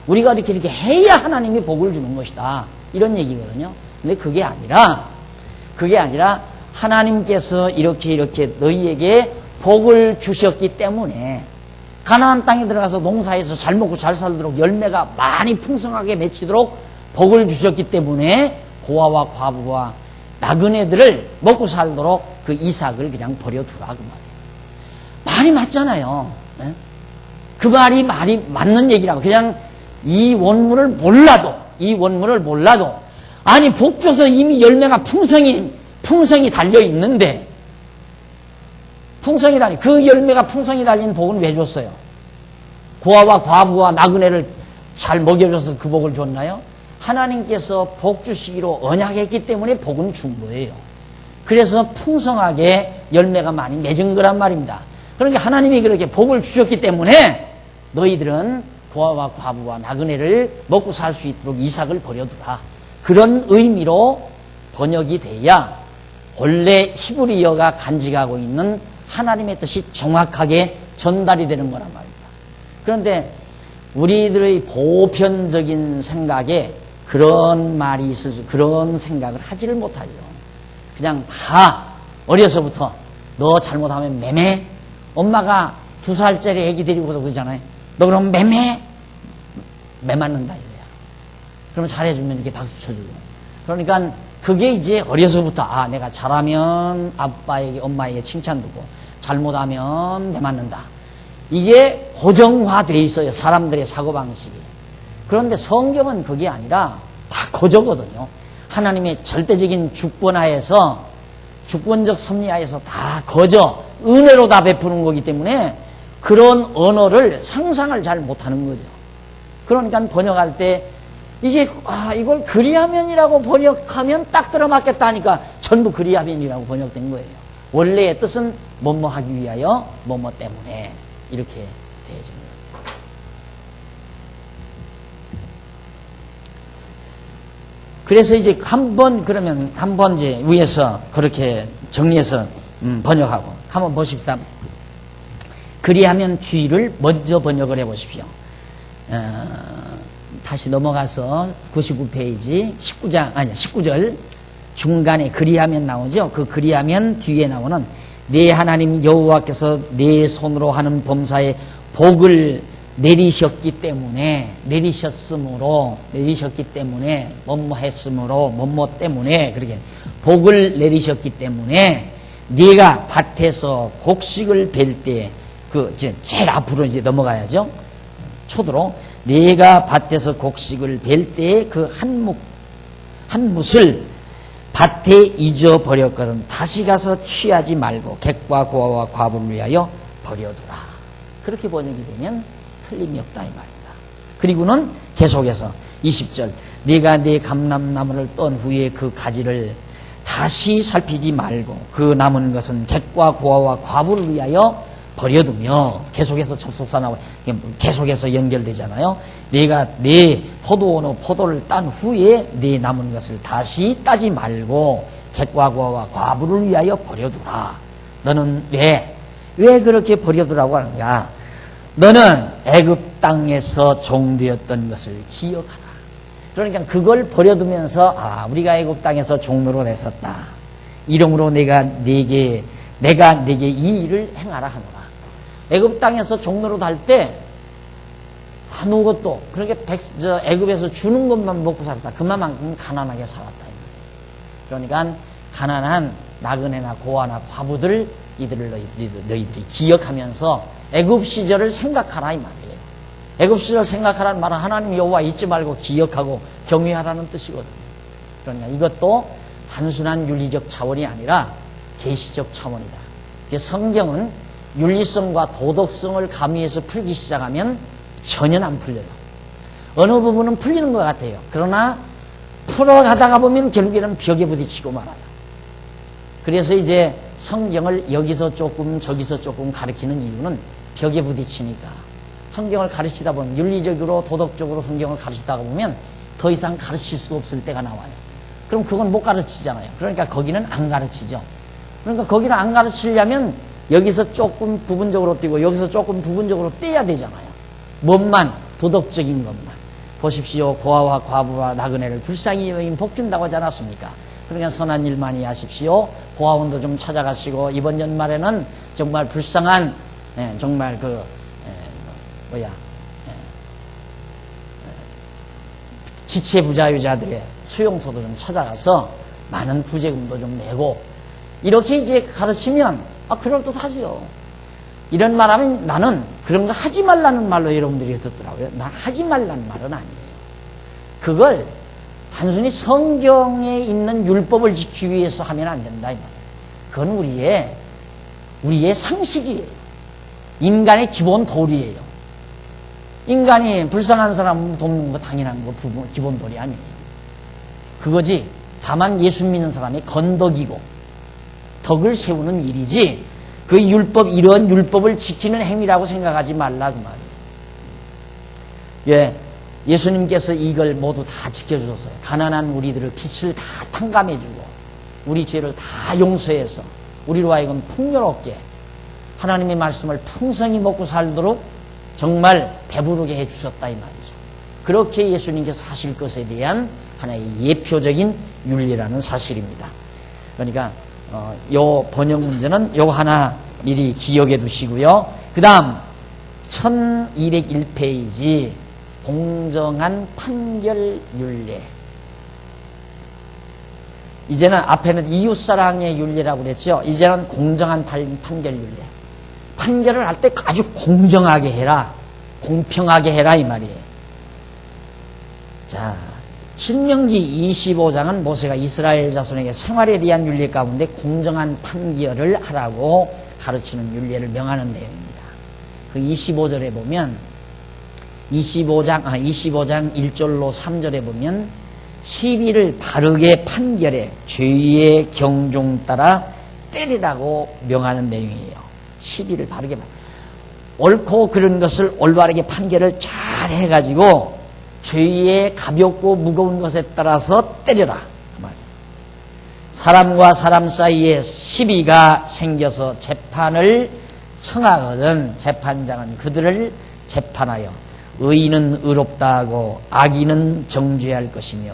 우리가 이렇게 해야 하나님이 복을 주는 것이다. 이런 얘기거든요. 근데 그게 아니라 하나님께서 이렇게 너희에게 복을 주셨기 때문에, 가나안 땅에 들어가서 농사해서 잘 먹고 잘 살도록 열매가 많이 풍성하게 맺히도록 복을 주셨기 때문에 고아와 과부와 나그네들을 먹고 살도록 그 이삭을 그냥 버려두라, 그 말이에요. 말이 맞잖아요. 네? 그 말이 맞는 얘기라고. 그냥 이 원문을 몰라도 아니 복 줘서 이미 열매가 풍성이 달려 있는데, 그 열매가 풍성이 달린 복은 왜 줬어요? 고아와 과부와 나그네를 잘 먹여줘서 그 복을 줬나요? 하나님께서 복 주시기로 언약했기 때문에 복은 준 거예요. 그래서 풍성하게 열매가 많이 맺은 거란 말입니다. 그러니까 하나님이 그렇게 복을 주셨기 때문에 너희들은 고아와 과부와 나그네를 먹고 살 수 있도록 이삭을 버려두라. 그런 의미로 번역이 돼야 본래 히브리어가 간직하고 있는 하나님의 뜻이 정확하게 전달이 되는 거란 말입니다. 그런데 우리들의 보편적인 생각에 그런 말이 있을 수, 그런 생각을 하지를 못하죠. 그냥 다 어려서부터 너 잘못하면 매매? 엄마가 2살짜리 애기 데리고도 그러잖아요. 너 그럼 매매? 매 맞는다 이거야. 그러면 잘해주면 이렇게 박수 쳐주고. 그러니까 그게 이제 어려서부터 내가 잘하면 아빠에게 엄마에게 칭찬 듣고 잘못하면 매 맞는다. 이게 고정화돼 있어요. 사람들의 사고방식이. 그런데 성경은 그게 아니라 다 거저거든요. 하나님의 절대적인 주권하에서, 주권적 섭리하에서 다 거저 은혜로 다 베푸는 거기 때문에 그런 언어를 상상을 잘 못하는 거죠. 그러니까 번역할 때 이게 이걸 그리하면이라고 번역하면 딱 들어맞겠다 하니까 전부 그리하면이라고 번역된 거예요. 원래의 뜻은 뭐뭐 하기 위하여 뭐뭐 때문에 이렇게 되어집니다. 그래서 이제 그러면 한 번 이제 위에서 그렇게 정리해서 번역하고 한번 보십시다. 그리하면 뒤를 먼저 번역을 해 보십시오. 다시 넘어가서 99페이지 19절 중간에 그리하면 나오죠. 그 그리하면 뒤에 나오는 내 하나님 여호와께서 내 손으로 하는 범사에 복을 내리셨기 때문에 뭐뭐 했으므로 뭐뭐 때문에 그렇게 복을 내리셨기 때문에 네가 밭에서 곡식을 벨 때 제일 앞으로 이제 넘어가야죠. 초도로 네가 밭에서 곡식을 벨 때에 그 한 뭇을 밭에 잊어버렸거든 다시 가서 취하지 말고 객과 고아와 과부를 위하여 버려두라. 그렇게 번역이 되면 틀림이 없다 이 말입니다. 그리고는 계속해서 20절 네가 네 감람나무를 떤 후에 그 가지를 다시 살피지 말고 그 남은 것은 객과 고아와 과부를 위하여 버려두며 계속해서 접속사 나오고 계속해서 연결되잖아요. 내가 내 포도를 딴 후에 내 남은 것을 다시 따지 말고 객과 고아와 과부를 위하여 버려두라. 너는 왜 그렇게 버려두라고 하는가? 너는 애굽 땅에서 종되었던 것을 기억하라. 그러니까 그걸 버려두면서 우리가 애굽 땅에서 종로로 됐었다. 이러므로 내가 네게 이 일을 행하라 하노라. 애굽 땅에서 종로로 달 때 아무것도 그렇게 애굽에서 주는 것만 먹고 살았다. 그만큼 가난하게 살았다. 그러니까 가난한 나그네나 고아나 과부들 이들을 너희들이 기억하면서 애굽 시절을 생각하라 이 말이에요. 애굽 시절 생각하라는 말은 하나님 여호와 잊지 말고 기억하고 경외하라는 뜻이거든요. 그러니까 이것도 단순한 윤리적 차원이 아니라 계시적 차원이다. 성경은 윤리성과 도덕성을 가미해서 풀기 시작하면 전혀 안 풀려요. 어느 부분은 풀리는 것 같아요. 그러나 풀어가다가 보면 결국에는 벽에 부딪히고 말아요. 그래서 이제 성경을 여기서 조금 저기서 조금 가르치는 이유는 벽에 부딪히니까. 성경을 가르치다 보면 윤리적으로 도덕적으로 성경을 가르치다가 보면 더 이상 가르칠 수 없을 때가 나와요. 그럼 그건 못 가르치잖아요. 그러니까 거기는 안 가르치죠. 그러니까 거기를 안 가르치려면 여기서 조금 부분적으로 띄고 여기서 조금 부분적으로 떼야 되잖아요. 뭔만 도덕적인 것만. 보십시오. 고아와 과부와 나그네를 불쌍히 여긴 복준다고 하지 않았습니까? 그러니까 선한 일 많이 하십시오. 고아원도 좀 찾아가시고 이번 연말에는 정말 불쌍한 정말 지체부자유자들의 수용소도 좀 찾아가서 많은 구제금도 좀 내고 이렇게 이제 가르치면 그럴듯하죠. 이런 말하면 나는 그런 거 하지 말라는 말로 여러분들이 듣더라고요. 난 하지 말라는 말은 아니에요. 그걸 단순히 성경에 있는 율법을 지키기 위해서 하면 안 된다 이 말이에요. 그건 우리의 상식이에요. 인간의 기본 도리예요. 인간이 불쌍한 사람 돕는 거 당연한 거 기본 도리 아니에요. 그거지. 다만 예수 믿는 사람의 건덕이고 덕을 세우는 일이지 그 율법 이런 율법을 지키는 행위라고 생각하지 말라 그 말이에요. 예, 예수님께서 이걸 모두 다 지켜주셨어요. 가난한 우리들을 빛을 다 탕감해주고 우리 죄를 다 용서해서 우리로 하여금 풍요롭게 하나님의 말씀을 풍성히 먹고 살도록 정말 배부르게 해주셨다 이 말이죠. 그렇게 예수님께서 하실 것에 대한 하나의 예표적인 윤리라는 사실입니다. 그러니까 요 번역 문제는 요 하나 미리 기억해 두시고요. 그 다음 1201페이지 공정한 판결 윤례. 이제는 앞에는 이웃사랑의 윤례라고 그랬죠. 이제는 공정한 판결 윤례. 판결을 할 때 아주 공정하게 해라. 공평하게 해라 이 말이에요. 자, 신명기 25장은 모세가 이스라엘 자손에게 생활에 대한 윤례 가운데 공정한 판결을 하라고 가르치는 윤례를 명하는 내용입니다. 그 25절에 보면 25장 1절로 3절에 보면 시비를 바르게 판결해 죄의 경종 따라 때리라고 명하는 내용이에요. 시비를 바르게 옳고 그런 것을 올바르게 판결을 잘 해가지고 죄의 가볍고 무거운 것에 따라서 때려라. 사람과 사람 사이에 시비가 생겨서 재판을 청하거든 재판장은 그들을 재판하여 의인은 의롭다 하고 악인은 정죄할 것이며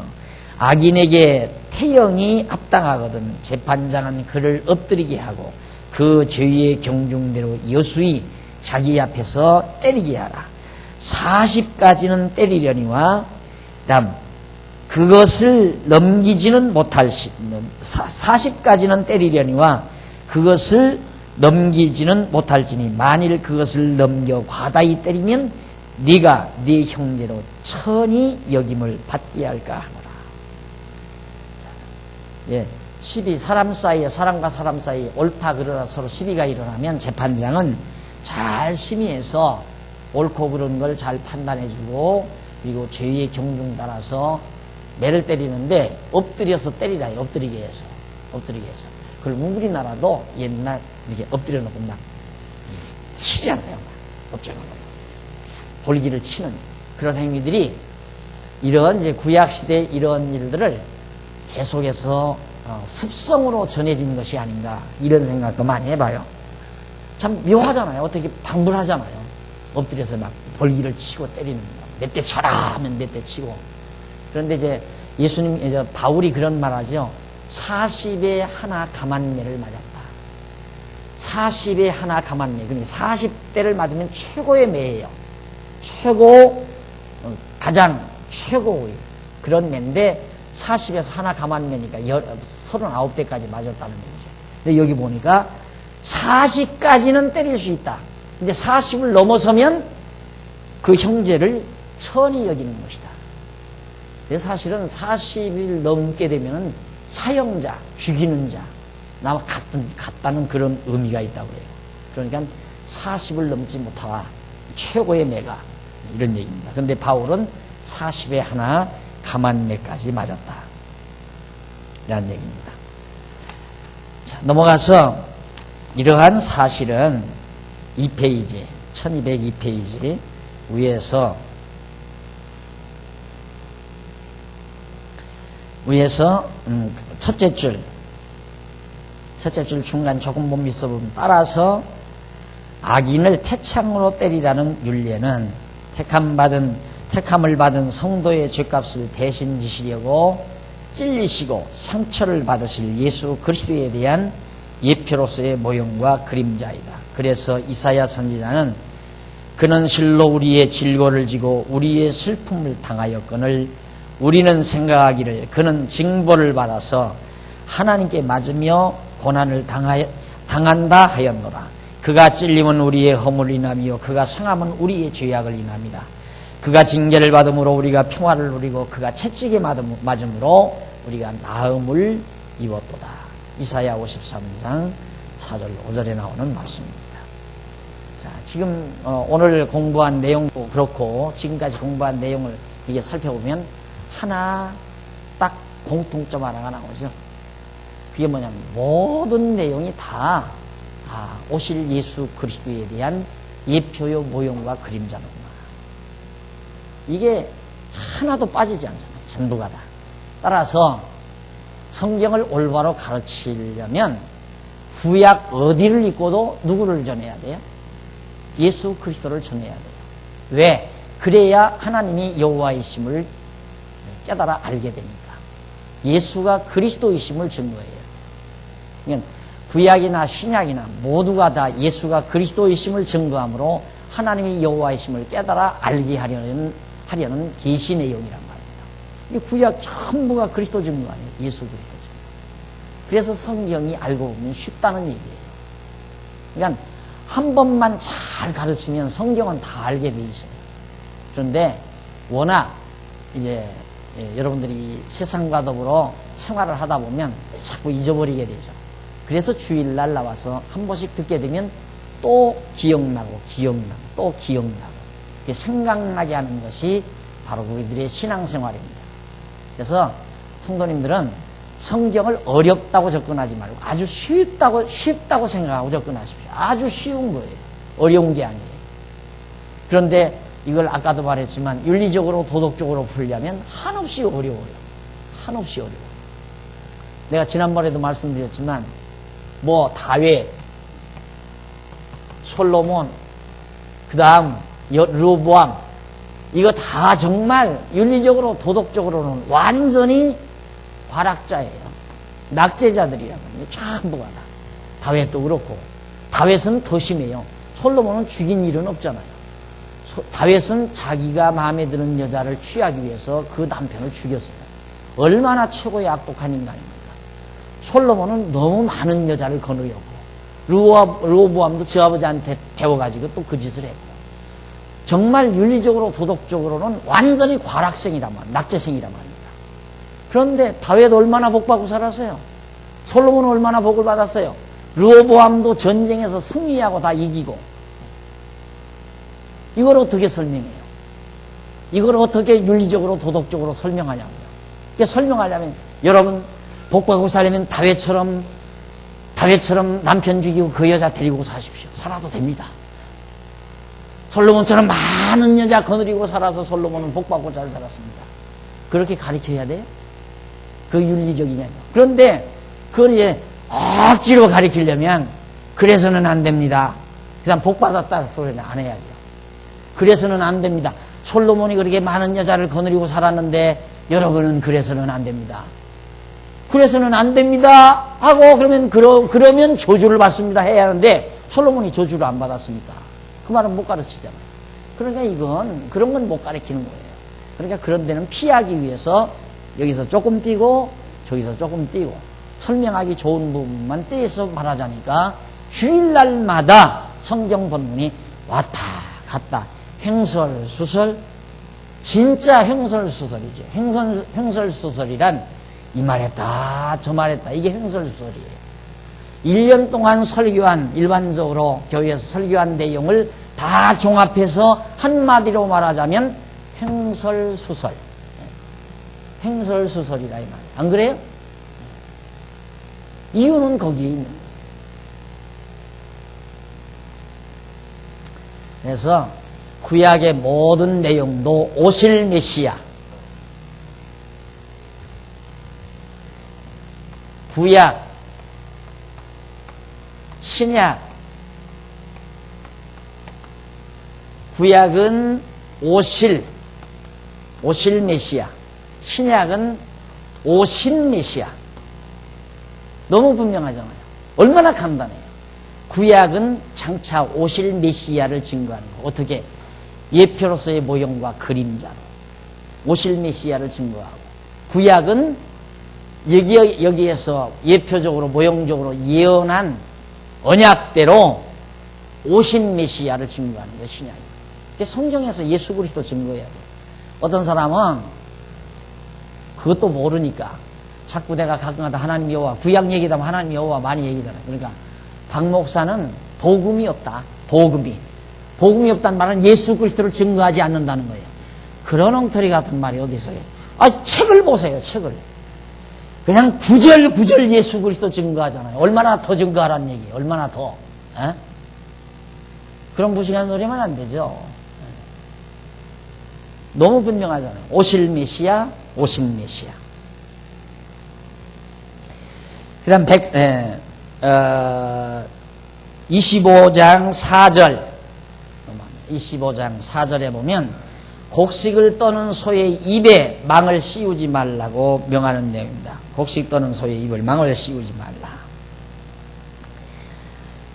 악인에게 태형이 합당하거든 재판장은 그를 엎드리게 하고 그 죄의 경중대로 여수히 자기 앞에서 때리게 하라. 40까지는 때리려니와 다음 그것을 넘기지는 못할 40까지는 때리려니와 그것을 넘기지는 못할지니 만일 그것을 넘겨 과다히 때리면 네가 네 형제로 천히 여김을 받게 할까 하노라. 예, 시비 사람과 사람 사이에 옳다 그러다 서로 시비가 일어나면 재판장은 잘 심의해서 옳고 그런 걸 잘 판단해주고 그리고 죄의 경중 따라서 매를 때리는데 엎드려서 때리라. 엎드리게 해서 그걸 우리나라도 옛날 이렇게 엎드려 놓고 막 치잖아요. 엎드려 놓고 볼기를 치는 그런 행위들이 이런 이제 구약 시대 이런 일들을 계속해서 습성으로 전해진 것이 아닌가 이런 생각도 많이 해봐요. 참 묘하잖아요. 어떻게 방불하잖아요. 엎드려서 막 볼기를 치고 때리는 거. 몇 대 쳐라 하면 몇 대 치고. 그런데 이제 예수님, 이제 바울이 그런 말 하죠. 40에 하나 가만매를 맞았다. 40에 하나 가만매. 그러니까 40대를 맞으면 최고의 매예요. 가장 최고의 그런 매인데 40에서 하나 가만매니까 39대까지 맞았다는 얘기죠. 근데 여기 보니까 40까지는 때릴 수 있다. 근데 40을 넘어서면 그 형제를 천히 여기는 것이다. 그래서 사실은 40일 넘게 되면 사형자, 죽이는 자, 나와 같다는 그런 의미가 있다고 해요. 그러니까 40을 넘지 못하라. 최고의 매가 이런 얘기입니다. 그런데 바울은 40에 하나 가만매까지 맞았다. 이런 얘기입니다. 자, 넘어가서 이러한 사실은 2페이지, 1202페이지 위에서 첫째 줄 중간 조금 못 믿어보면 따라서 악인을 태창으로 때리라는 율례는 택함을 받은 성도의 죄값을 대신 지시려고 찔리시고 상처를 받으실 예수 그리스도에 대한 예표로서의 모형과 그림자이다. 그래서 이사야 선지자는 그는 실로 우리의 질고를 지고 우리의 슬픔을 당하였거늘 우리는 생각하기를 그는 징벌을 받아서 하나님께 맞으며 고난을 당한다 하였노라. 그가 찔림은 우리의 허물을 인하며 그가 상함은 우리의 죄악을 인함이라. 그가 징계를 받음으로 우리가 평화를 누리고 그가 채찍에 맞음으로 우리가 나음을 입었도다. 이사야 53장 4절 5절에 나오는 말씀입니다. 자, 지금 오늘 공부한 내용도 그렇고 지금까지 공부한 내용을 이게 살펴보면 하나 딱 공통점 하나가 나오죠. 그게 뭐냐면 모든 내용이 다 오실 예수 그리스도에 대한 예표요 모형과 그림자는구나. 이게 하나도 빠지지 않잖아요. 전부가 다. 따라서 성경을 올바로 가르치려면 구약 어디를 읽고도 누구를 전해야 돼요? 예수 그리스도를 전해야 돼요. 왜? 그래야 하나님이 여호와이심을 깨달아 알게 되니까. 예수가 그리스도이심을 증거해요. 그러니까 구약이나 신약이나 모두가 다 예수가 그리스도이심을 증거하므로 하나님이 여호와이심을 깨달아 알게 하려는 계시 내용이란 말입니다. 이 구약 전부가 그리스도 증거 아니에요. 예수 그리스도 증거. 그래서 성경이 알고 보면 쉽다는 얘기예요. 그러니까 한 번만 잘 가르치면 성경은 다 알게 돼 있어요. 그런데 워낙 이제 여러분들이 세상과 더불어 생활을 하다 보면 자꾸 잊어버리게 되죠. 그래서 주일날 나와서 한 번씩 듣게 되면 또 기억나고 또 기억나고 생각나게 하는 것이 바로 우리들의 신앙생활입니다. 그래서 성도님들은 성경을 어렵다고 접근하지 말고 아주 쉽다고 생각하고 접근하십시오. 아주 쉬운 거예요. 어려운 게 아니에요. 그런데 이걸 아까도 말했지만 윤리적으로 도덕적으로 풀려면 한없이 어려워요. 한없이 어려워요. 내가 지난번에도 말씀드렸지만 다윗, 솔로몬, 그 다음 르호보암 이거 다 정말 윤리적으로 도덕적으로는 완전히 과락자예요. 낙제자들이란 말이에요. 전부가 다. 다윗도 그렇고 다윗은 더 심해요. 솔로몬은 죽인 일은 없잖아요. 다윗은 자기가 마음에 드는 여자를 취하기 위해서 그 남편을 죽였어요. 얼마나 최고의 악독한 인간입니까? 솔로몬은 너무 많은 여자를 거느렸고 르호보암도 저 아버지한테 배워가지고 또 그 짓을 했고 정말 윤리적으로 도덕적으로는 완전히 과락생이란 말이에요. 낙제생이란 말입니다. 그런데 다윗 얼마나 복받고 살았어요? 솔로몬은 얼마나 복을 받았어요? 르호보암도 전쟁에서 승리하고 다 이기고 이걸 어떻게 설명해요? 이걸 어떻게 윤리적으로 도덕적으로 설명하냐고요. 이게 설명하려면 여러분 복받고 살려면 다윗처럼 남편 죽이고 그 여자 데리고 사십시오. 살아도 됩니다. 솔로몬처럼 많은 여자 거느리고 살아서 솔로몬은 복받고 잘 살았습니다. 그렇게 가르쳐야 돼요? 그 윤리적이냐고. 그런데 그걸 이제 억지로 가르치려면 그래서는 안 됩니다. 그 다음 복받았다는 소리는 안 해야죠. 그래서는 안 됩니다. 솔로몬이 그렇게 많은 여자를 거느리고 살았는데 여러분은 그래서는 안 됩니다. 그래서는 안 됩니다 하고 그러면 저주를 받습니다 해야 하는데 솔로몬이 저주를 안 받았으니까 그 말은 못 가르치잖아요. 그러니까 그런 건 못 가르치는 거예요. 그러니까 그런 데는 피하기 위해서 여기서 조금 띄고 저기서 조금 띄고 설명하기 좋은 부분만 떼서 말하자니까 주일날마다 성경 본문이 왔다 갔다 횡설수설 진짜 횡설수설이죠. 횡설수설이란 이 말했다 저 말했다 이게 횡설수설이에요. 1년 동안 설교한 일반적으로 교회에서 설교한 내용을 다 종합해서 한마디로 말하자면 횡설수설. 횡설수설이라 이 말이에요. 안 그래요? 이유는 거기에 있는 거예요. 그래서 구약의 모든 내용도 오실 메시아, 구약, 신약, 구약은 오실 메시아, 신약은 오신 메시아. 너무 분명하잖아요. 얼마나 간단해요. 구약은 장차 오실 메시아를 증거하는 거. 어떻게? 예표로서의 모형과 그림자로 오실 메시아를 증거하고, 구약은 여기에서 예표적으로 모형적으로 예언한 언약대로 오신 메시아를 증거하는 게 신약이에요. 성경에서 예수 그리스도 증거해야 돼요. 어떤 사람은 그것도 모르니까 자꾸 내가 가끔가다 하나님 여호와, 구약 얘기하면 하나님 여호와 많이 얘기잖아요. 그러니까 박 목사는 복음이 없다. 복음이 없다는 말은 예수 그리스도를 증거하지 않는다는 거예요. 그런 엉터리 같은 말이 어디 있어요? 책을 보세요. 책을. 그냥 구절구절 예수 그리스도 증거하잖아요. 얼마나 더 증거하라는 얘기예요. 얼마나 더. 에? 그런 무식한 소리 하면 안 되죠. 너무 분명하잖아요. 오실 메시아, 오실 메시아. 그 다음 25장 4절 25장 4절에 보면 곡식을 떠는 소의 입에 망을 씌우지 말라고 명하는 내용입니다. 곡식 떠는 소의 입을 망을 씌우지 말라.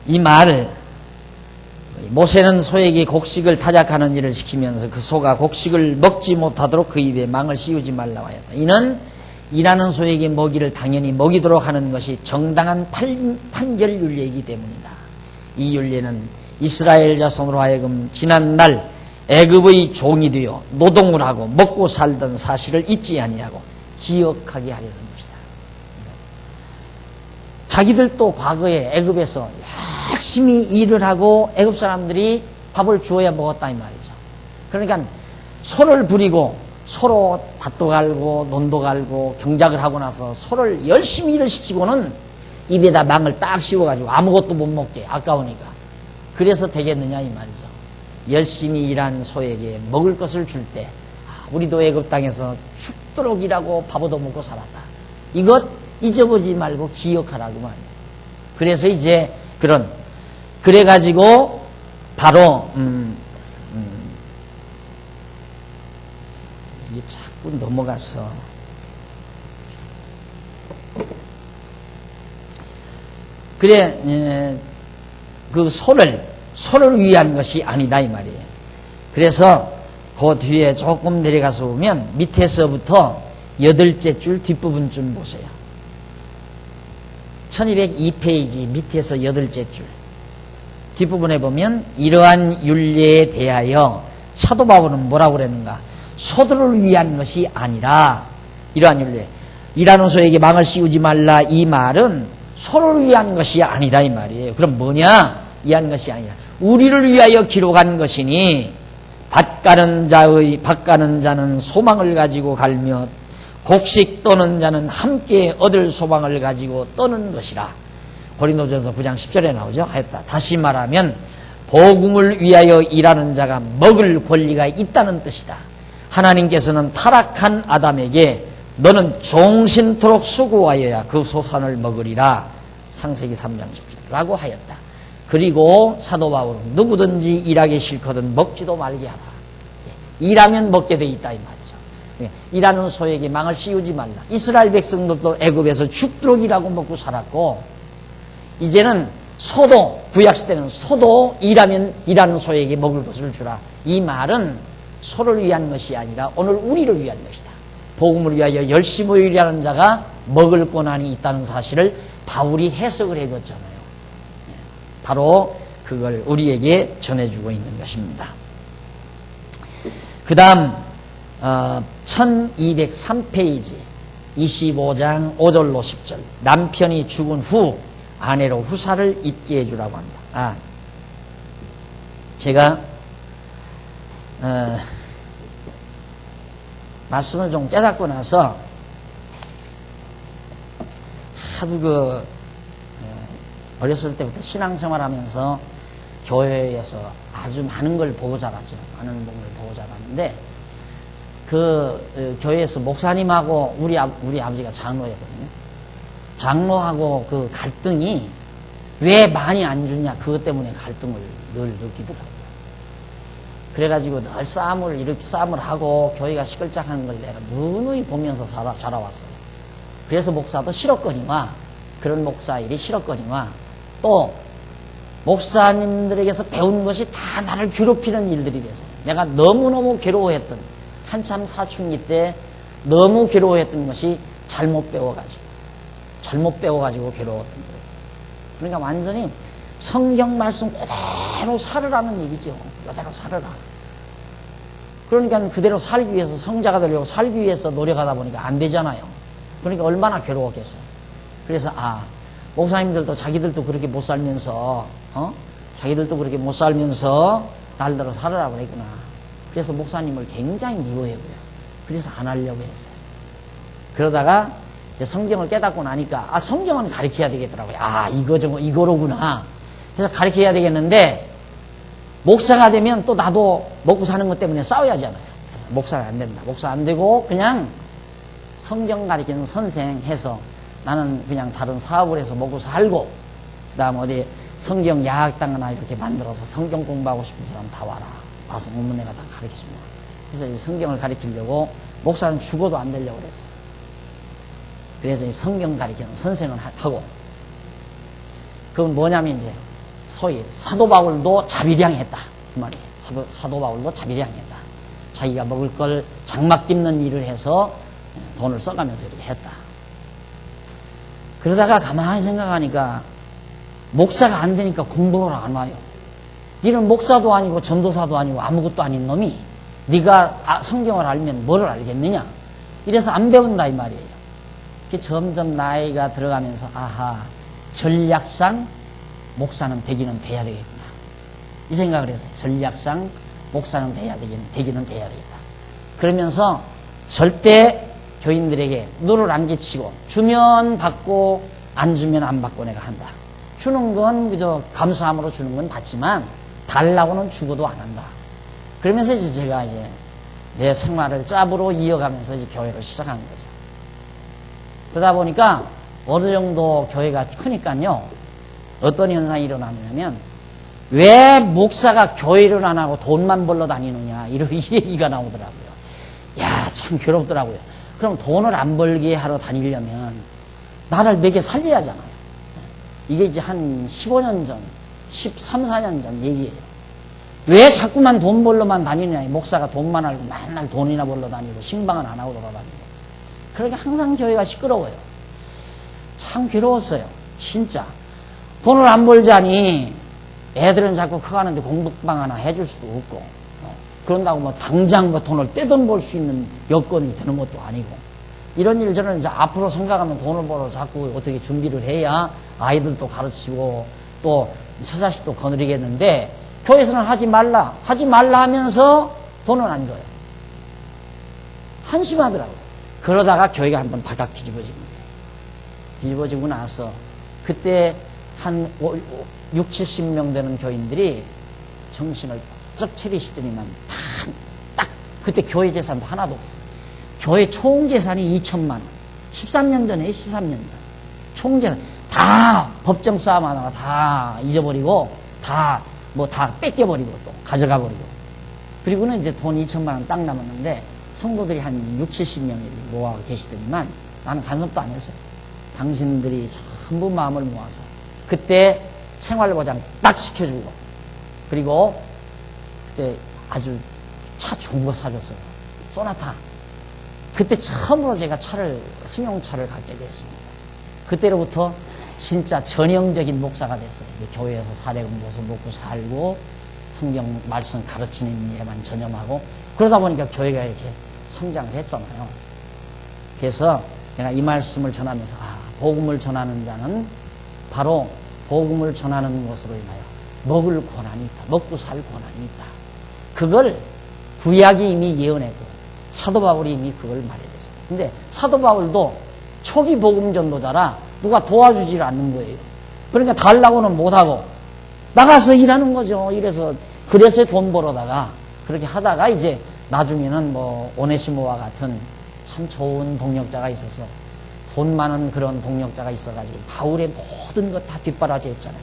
이 말을 모세는 소에게 곡식을 타작하는 일을 시키면서 그 소가 곡식을 먹지 못하도록 그 입에 망을 씌우지 말라고 하였다. 이는 일하는 소에게 먹이를 당연히 먹이도록 하는 것이 정당한 판결 윤례이기 때문이다. 이 윤례는 이스라엘 자손으로 하여금 지난날 애굽의 종이 되어 노동을 하고 먹고 살던 사실을 잊지 아니하고 기억하게 하려는 것이다. 자기들도 과거에 애굽에서 열심히 일을 하고 애굽 사람들이 밥을 주어야 먹었다 이 말이죠. 그러니까 소를 부리고 서로 밭도 갈고 논도 갈고 경작을 하고 나서 소를 열심히 일을 시키고는 입에다 망을 딱 씌워가지고 아무것도 못 먹게 아까우니까. 그래서 되겠느냐 이 말이죠. 열심히 일한 소에게 먹을 것을 줄 때 우리도 애굽 땅에서 죽도록 일하고 밥 얻어 먹고 살았다. 이것 잊어보지 말고 기억하라고 말이에요. 그래서 이제 그래가지고 바로 이게 자꾸 넘어갔어. 그래 그 소를 위한 것이 아니다 이 말이에요. 그래서 그 뒤에 조금 내려가서 보면 밑에서부터 8째 줄 뒷부분 좀 보세요. 1202페이지 밑에서 8째 줄 뒷부분에 보면 이러한 율례에 대하여 사도 바울은 뭐라고 그랬는가? 소들을 위한 것이 아니라 이러한 율례 일하는 소에게 망을 씌우지 말라 이 말은 소를 위한 것이 아니다 이 말이에요. 그럼 뭐냐? 위한 것이 아니라 우리를 위하여 기록한 것이니 밭 가는 자는 소망을 가지고 갈며 곡식 떠는 자는 함께 얻을 소망을 가지고 떠는 것이라. 고린도전서 9장 10절에 나오죠. 하였다. 다시 말하면 복음을 위하여 일하는 자가 먹을 권리가 있다는 뜻이다. 하나님께서는 타락한 아담에게 너는 종신토록 수고하여야 그 소산을 먹으리라. 창세기 3장 10절라고 하였다. 그리고 사도 바울은 누구든지 일하기 싫거든 먹지도 말게 하라. 일하면 먹게 돼 있다 이 말이죠. 일하는 소에게 망을 씌우지 말라. 이스라엘 백성들도 애굽에서 죽도록 일하고 먹고 살았고 이제는 소도 구약시대는 소도 일하면 일하는 소에게 먹을 것을 주라. 이 말은 소를 위한 것이 아니라 오늘 우리를 위한 것이다. 복음을 위하여 열심히 일하는 자가 먹을 권한이 있다는 사실을 바울이 해석을 해줬잖아요. 바로 그걸 우리에게 전해주고 있는 것입니다. 그 다음 1203페이지 25장 5절로 10절 남편이 죽은 후 아내로 후사를 잊게 해주라고 합니다. 제가 말씀을 좀 깨닫고 나서 하도 어렸을 때부터 신앙생활 하면서 교회에서 아주 많은 걸 보고 자랐죠. 많은 걸 보고 자랐는데 교회에서 목사님하고 우리 아버지가 장로였거든요. 장로하고 그 갈등이 왜 많이 안 주냐 그것 때문에 갈등을 늘 느끼더라고요. 그래가지고 늘 싸움을 하고 교회가 시끌짝하는 걸 내가 누누이 보면서 자라왔어요. 그래서 목사도 싫었거니와 그런 목사 일이 싫었거니와 또 목사님들에게서 배운 것이 다 나를 괴롭히는 일들이 돼서 내가 너무너무 괴로워했던 한참 사춘기 때 너무 괴로워했던 것이 잘못 배워가지고 괴로웠던 거예요. 그러니까 완전히 성경 말씀 그대로 살으라는 얘기죠. 그대로 살으라. 그러니까 그대로 살기 위해서 성자가 되려고 살기 위해서 노력하다 보니까 안 되잖아요. 그러니까 얼마나 괴로웠겠어요. 그래서 목사님들도 자기들도 그렇게 못 살면서 날대로 살으라고 그랬구나. 그래서 목사님을 굉장히 미워했고요. 그래서 안 하려고 했어요. 그러다가 이제 성경을 깨닫고 나니까 성경은 가르쳐야 되겠더라고요. 이거로구나. 그래서 가르쳐야 되겠는데 목사가 되면 또 나도 먹고 사는 것 때문에 싸워야 하잖아요. 그래서 그래서 목사는 안 된다. 목사 안 되고 그냥 성경 가르치는 선생 해서 나는 그냥 다른 사업을 해서 먹고 살고 그 다음 어디 성경 야학당이나 이렇게 만들어서 성경 공부하고 싶은 사람 다 와라. 와서 오면 내가 다 가르쳐준다. 그래서 이 성경을 가르치려고 목사는 죽어도 안 되려고 그랬어요. 그래서 이 성경 가르치는 선생을 하고 그건 뭐냐면 이제 소위 사도 바울도 자비량했다. 그 말이에요. 사도 바울도 자비량했다. 자기가 먹을 걸 장막 짚는 일을 해서 돈을 써가면서 이렇게 했다. 그러다가 가만히 생각하니까 목사가 안 되니까 공부를 안 와요. 니는 목사도 아니고 전도사도 아니고 아무것도 아닌 놈이 네가 성경을 알면 뭐를 알겠느냐. 이래서 안 배운다 이 말이에요. 점점 나이가 들어가면서 아하 전략상 목사는 되기는 돼야 되겠구나. 이 생각을 해서 전략상 목사는 되기는 돼야 되겠다. 그러면서 절대 교인들에게 눈을 안 끼치고 주면 받고 안 주면 안 받고 내가 한다. 주는 건 그저 감사함으로 주는 건 받지만 달라고는 죽어도 안 한다. 그러면서 이제 제가 이제 내 생활을 짭으로 이어가면서 이제 교회를 시작한 거죠. 그러다 보니까 어느 정도 교회가 크니까요. 어떤 현상이 일어나냐면 왜 목사가 교회를 안 하고 돈만 벌러 다니느냐 이런 얘기가 나오더라고요. 야, 참 괴롭더라고요. 그럼 돈을 안 벌게 하러 다니려면 나를 먹여 살려야 하잖아요. 이게 이제 한 15년 전, 13, 14년 전 얘기예요. 왜 자꾸만 돈 벌러만 다니느냐. 목사가 돈만 알고 맨날 돈이나 벌러 다니고 신방은 안 하고 돌아다니고. 그러니까 항상 교회가 시끄러워요. 참 괴로웠어요. 진짜. 돈을 안 벌자니 애들은 자꾸 커가는데 공부방 하나 해줄 수도 없고 그런다고 뭐 당장 뭐 돈을 떼돈 벌 수 있는 여건이 되는 것도 아니고 이런 일 저는 이제 앞으로 생각하면 돈을 벌어 자꾸 어떻게 준비를 해야 아이들도 가르치고 또 처자식도 거느리겠는데 교회에서는 하지 말라 하면서 돈은 안 줘요. 한심하더라고요. 그러다가 교회가 한번 발칵 뒤집어진 거예요. 뒤집어지고 나서 그때 한 6, 70명 되는 교인들이 정신을 쩍 차리시더니만 딱 그때 교회 재산도 하나도 없어요. 교회 총 재산이 2천만 원. 13년 전에 13년 전. 총 재산 다 법정 싸움 하다가 다 잊어버리고 다 뺏겨버리고 또 가져가 버리고 그리고는 이제 돈 2천만 원 딱 남았는데 성도들이 한 6, 70명이 모아 계시더니만 나는 간섭도 안 했어요. 당신들이 전부 마음을 모아서 그때 생활보장 딱 시켜주고 그리고 그때 아주 차 좋은 거 사줬어요. 소나타. 그때 처음으로 제가 승용차를 갖게 됐습니다. 그때로부터 진짜 전형적인 목사가 됐어요. 교회에서 사례금 모서 먹고 살고 성경 말씀 가르치는 일에만 전념하고 그러다 보니까 교회가 이렇게 성장을 했잖아요. 그래서 내가 이 말씀을 전하면서 복음을 전하는 자는 바로 복음을 전하는 것으로 인하여 먹을 권한이 있다. 먹고 살 권한이 있다. 그걸 구약이 이미 예언했고 사도 바울이 이미 그걸 말해줬어요. 근데 사도 바울도 초기 복음 전도자라 누가 도와주질 않는 거예요. 그러니까 달라고는 못하고 나가서 일하는 거죠. 그래서 돈 벌어다가 그렇게 하다가 이제 나중에는 뭐 오네시모와 같은 참 좋은 동역자가 있어서 돈 많은 그런 동역자가 있어가지고 바울의 모든 것 다 뒷바라지 했잖아요.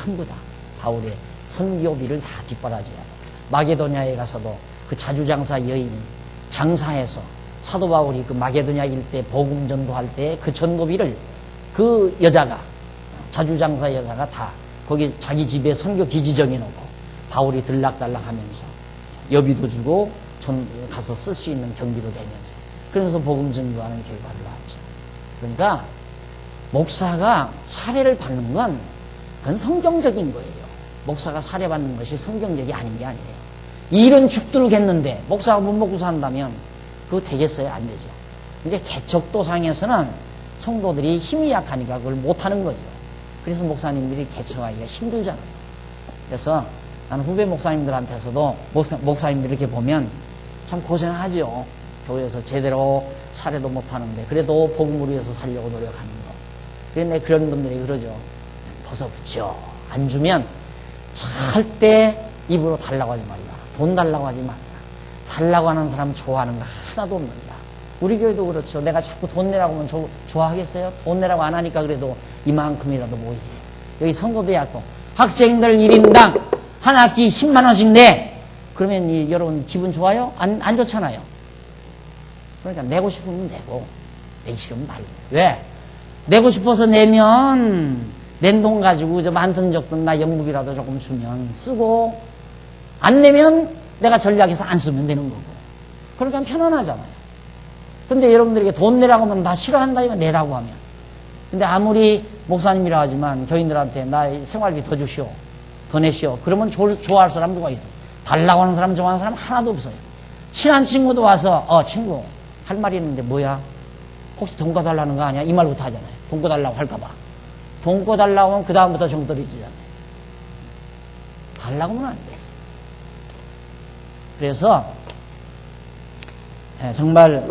전부 다 바울의 선교비를 다 뒷바라지하고 마게도냐에 가서도 그 자주장사 여인이 장사해서 사도 바울이 그 마게도냐 일대 복음 전도할 때 그 전도비를 그 여자가 자주장사 여자가 다 거기 자기 집에 선교 기지 정해놓고 바울이 들락달락하면서 여비도 주고 가서 쓸 수 있는 경비도 되면서 그러면서 복음 전도하는 결과를 낳았죠. 그러니까 목사가 사례를 받는 건 그건 성경적인 거예요. 목사가 사례받는 것이 성경적이 아닌 게 아니에요. 일은 죽도록 했는데 목사가 못 먹고 산다면 그거 되겠어요? 안 되죠. 근데 개척도상에서는 성도들이 힘이 약하니까 그걸 못하는 거죠. 그래서 목사님들이 개척하기가 힘들잖아요. 그래서 나는 후배 목사님들한테서도 목사님들 이렇게 보면 참 고생하죠. 교회에서 제대로 사례도 못하는데 그래도 복음을 위해서 살려고 노력하는 거. 그런데 그런 분들이 그러죠. 벗어붙여. 안 주면 절대 입으로 달라고 하지 말라. 돈 달라고 하지 말라. 달라고 하는 사람 좋아하는 거 하나도 없는다. 우리 교회도 그렇죠. 내가 자꾸 돈 내라고 하면 좋아하겠어요? 돈 내라고 안 하니까 그래도 이만큼이라도 모이지. 여기 선거대학도 학생들 1인당 한 학기 10만 원씩 내. 그러면 여러분 기분 좋아요? 안 좋잖아요. 그러니까 내고 싶으면 내고, 내기 싫으면 말고. 왜? 내고 싶어서 내면 낸 돈 가지고 저 많든 적든 나 영국이라도 조금 주면 쓰고, 안 내면 내가 전략해서 안 쓰면 되는 거고. 그러니까 편안하잖아요. 근데 여러분들에게 돈 내라고 하면 나 싫어한다면 내라고 하면. 근데 아무리 목사님이라 하지만 교인들한테 나 생활비 더 주시오, 더 내시오. 그러면 좋아할 사람 누가 있어? 달라고 하는 사람, 좋아하는 사람 하나도 없어요. 친한 친구도 와서 친구 할 말이 있는데 뭐야? 혹시 돈 꺼달라는 거 아니야? 이 말부터 하잖아요. 돈 꺼달라고 할까봐. 돈 꺼달라고 하면 그 다음부터 정 떨어지잖아요. 달라고 하면 안 돼. 그래서 정말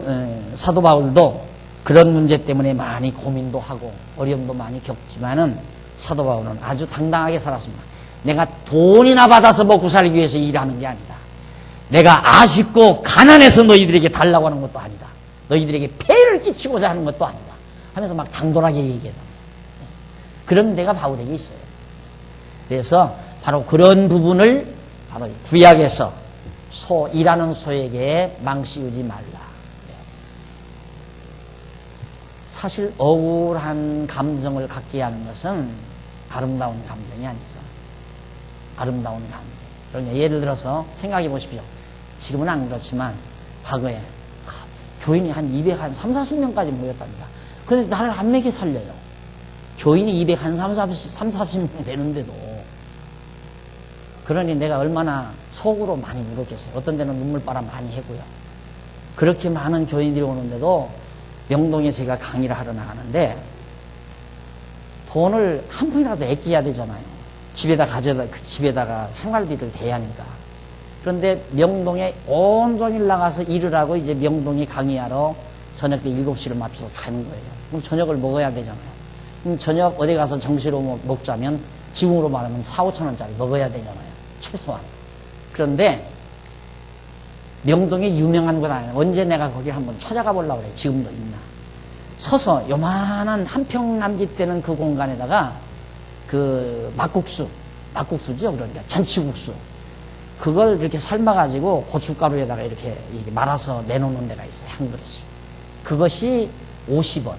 사도 바울도 그런 문제 때문에 많이 고민도 하고 어려움도 많이 겪지만은 사도 바울은 아주 당당하게 살았습니다. 내가 돈이나 받아서 먹고 살기 위해서 일하는 게 아니다. 내가 아쉽고 가난해서 너희들에게 달라고 하는 것도 아니다. 너희들에게 폐를 끼치고자 하는 것도 아니다. 하면서 막 당돌하게 얘기하잖아요. 그런 데가 바울에게 있어요. 그래서 바로 그런 부분을 바로 구약에서 일하는 소에게 망씌우지 말라. 사실 억울한 감정을 갖게 하는 것은 아름다운 감정이 아니죠. 아름다운 감정. 그러니까 예를 들어서 생각해 보십시오. 지금은 안 그렇지만 과거에 교인이 한 40명까지 모였답니다. 근데 나를 안 먹여 살려요. 교인이 40명 되는데도. 그러니 내가 얼마나 속으로 많이 울었겠어요. 어떤 데는 눈물바람 많이 해고요. 그렇게 많은 교인들이 오는데도 명동에 제가 강의를 하러 나가는데 돈을 한 푼이라도 아껴야 되잖아요. 집에다가 생활비를 대야 하니까. 그런데 명동에 온종일 나가서 일을 하고 이제 명동에 강의하러 저녁 때 7시를 맞춰서 가는 거예요. 그럼 저녁을 먹어야 되잖아요. 그럼 저녁 어디 가서 정시로 먹자면 지금으로 말하면 4,000~5,000 원짜리 먹어야 되잖아요. 최소한. 그런데 명동에 유명한 곳 아니에요. 언제 내가 거기를 한번 찾아가 보려고 그래요. 지금도 있나. 서서 요만한 한 평 남짓 되는 그 공간에다가 그 막국수죠. 그러니까 잔치국수. 그걸 이렇게 삶아가지고 고춧가루에다가 이렇게 말아서 내놓는 데가 있어요. 한 그릇이. 그것이 50원.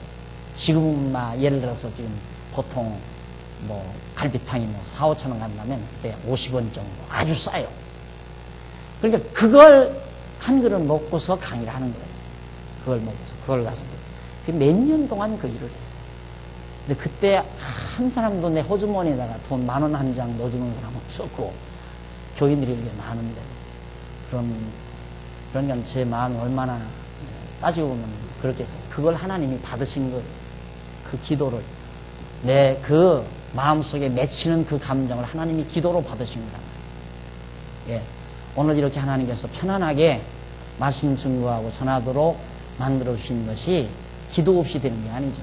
지금 예를 들어서 지금 보통 갈비탕이 4,000~5,000 원 간다면 그때 50원 정도. 아주 싸요. 그러니까 그걸 한 그릇 먹고서 강의를 하는 거예요. 그걸 먹고서. 그걸 가서. 몇 년 동안 그 일을 했어요. 근데 그때 한 사람도 내 호주머니에다가 돈 10,000원 한 장 넣어주는 사람 없었고, 교인들이 이렇게 많은데. 그러니까 제 마음이 얼마나 따지고 보면 그렇겠어요. 그걸 하나님이 받으신 거예요. 그 기도를. 내 그 마음속에 맺히는 그 감정을 하나님이 기도로 받으신 거란 말이에요. 예. 오늘 이렇게 하나님께서 편안하게 말씀 증거하고 전하도록 만들어 주신 것이 기도 없이 되는 게 아니죠.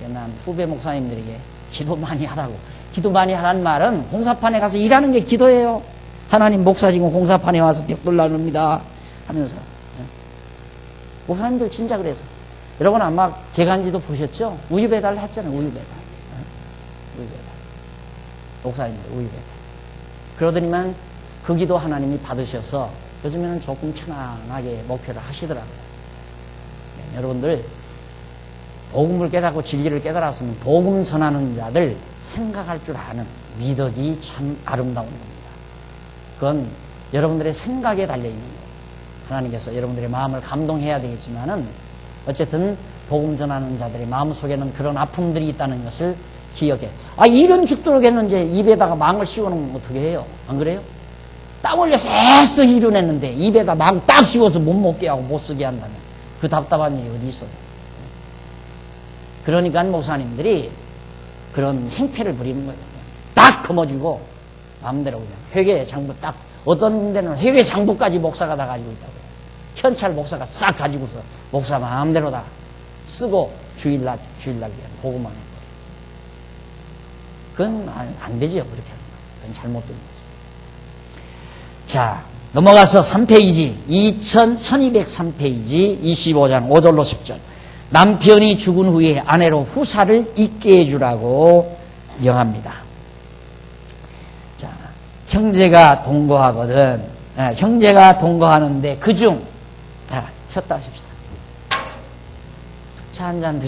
난 후배 목사님들에게 기도 많이 하라고. 기도 많이 하라는 말은 공사판에 가서 일하는 게 기도예요. 하나님 목사 지금 공사판에 와서 벽돌 나눕니다 하면서. 목사님들 진짜 그래서. 여러분 아마 개간지도 보셨죠? 우유배달 했잖아요. 우유배달. 우유배달. 목사님들 우유배달. 그러더니만 그 기도 하나님이 받으셔서 요즘에는 조금 편안하게 목표를 하시더라고요. 네, 여러분들 복음을 깨닫고 진리를 깨달았으면 복음 전하는 자들 생각할 줄 아는 미덕이 참 아름다운 겁니다. 그건 여러분들의 생각에 달려있는 거예요. 하나님께서 여러분들의 마음을 감동해야 되겠지만은 어쨌든 복음 전하는 자들의 마음속에는 그런 아픔들이 있다는 것을 기억해. 이런 죽도록 했는데 입에다가 망을 씌워놓으면 어떻게 해요? 안 그래요? 땀 흘려서 애써 일을 했는데 입에다 망 딱 씌워서 못 먹게 하고 못 쓰게 한다면 그 답답한 일이 어디 있어요? 그러니까 목사님들이 그런 행패를 부리는 거예요. 딱 거머쥐고 마음대로 그냥 회계 장부 딱 어떤 데는 회계 장부까지 목사가 다 가지고 있다고요. 현찰 목사가 싹 가지고서 목사 마음대로 다 쓰고 주일날 그냥 보고만 해요. 그건 안 되죠. 그렇게 하는 거. 그건 잘못된 거죠. 자, 넘어가서 3페이지, 1203페이지 25장 5절로 10절. 남편이 죽은 후에 아내로 후사를 잇게 해주라고 명합니다. 자, 형제가 동거하거든. 형제가 동거하는데 그중 쉬었다 하십시다. 차 한 잔 드시고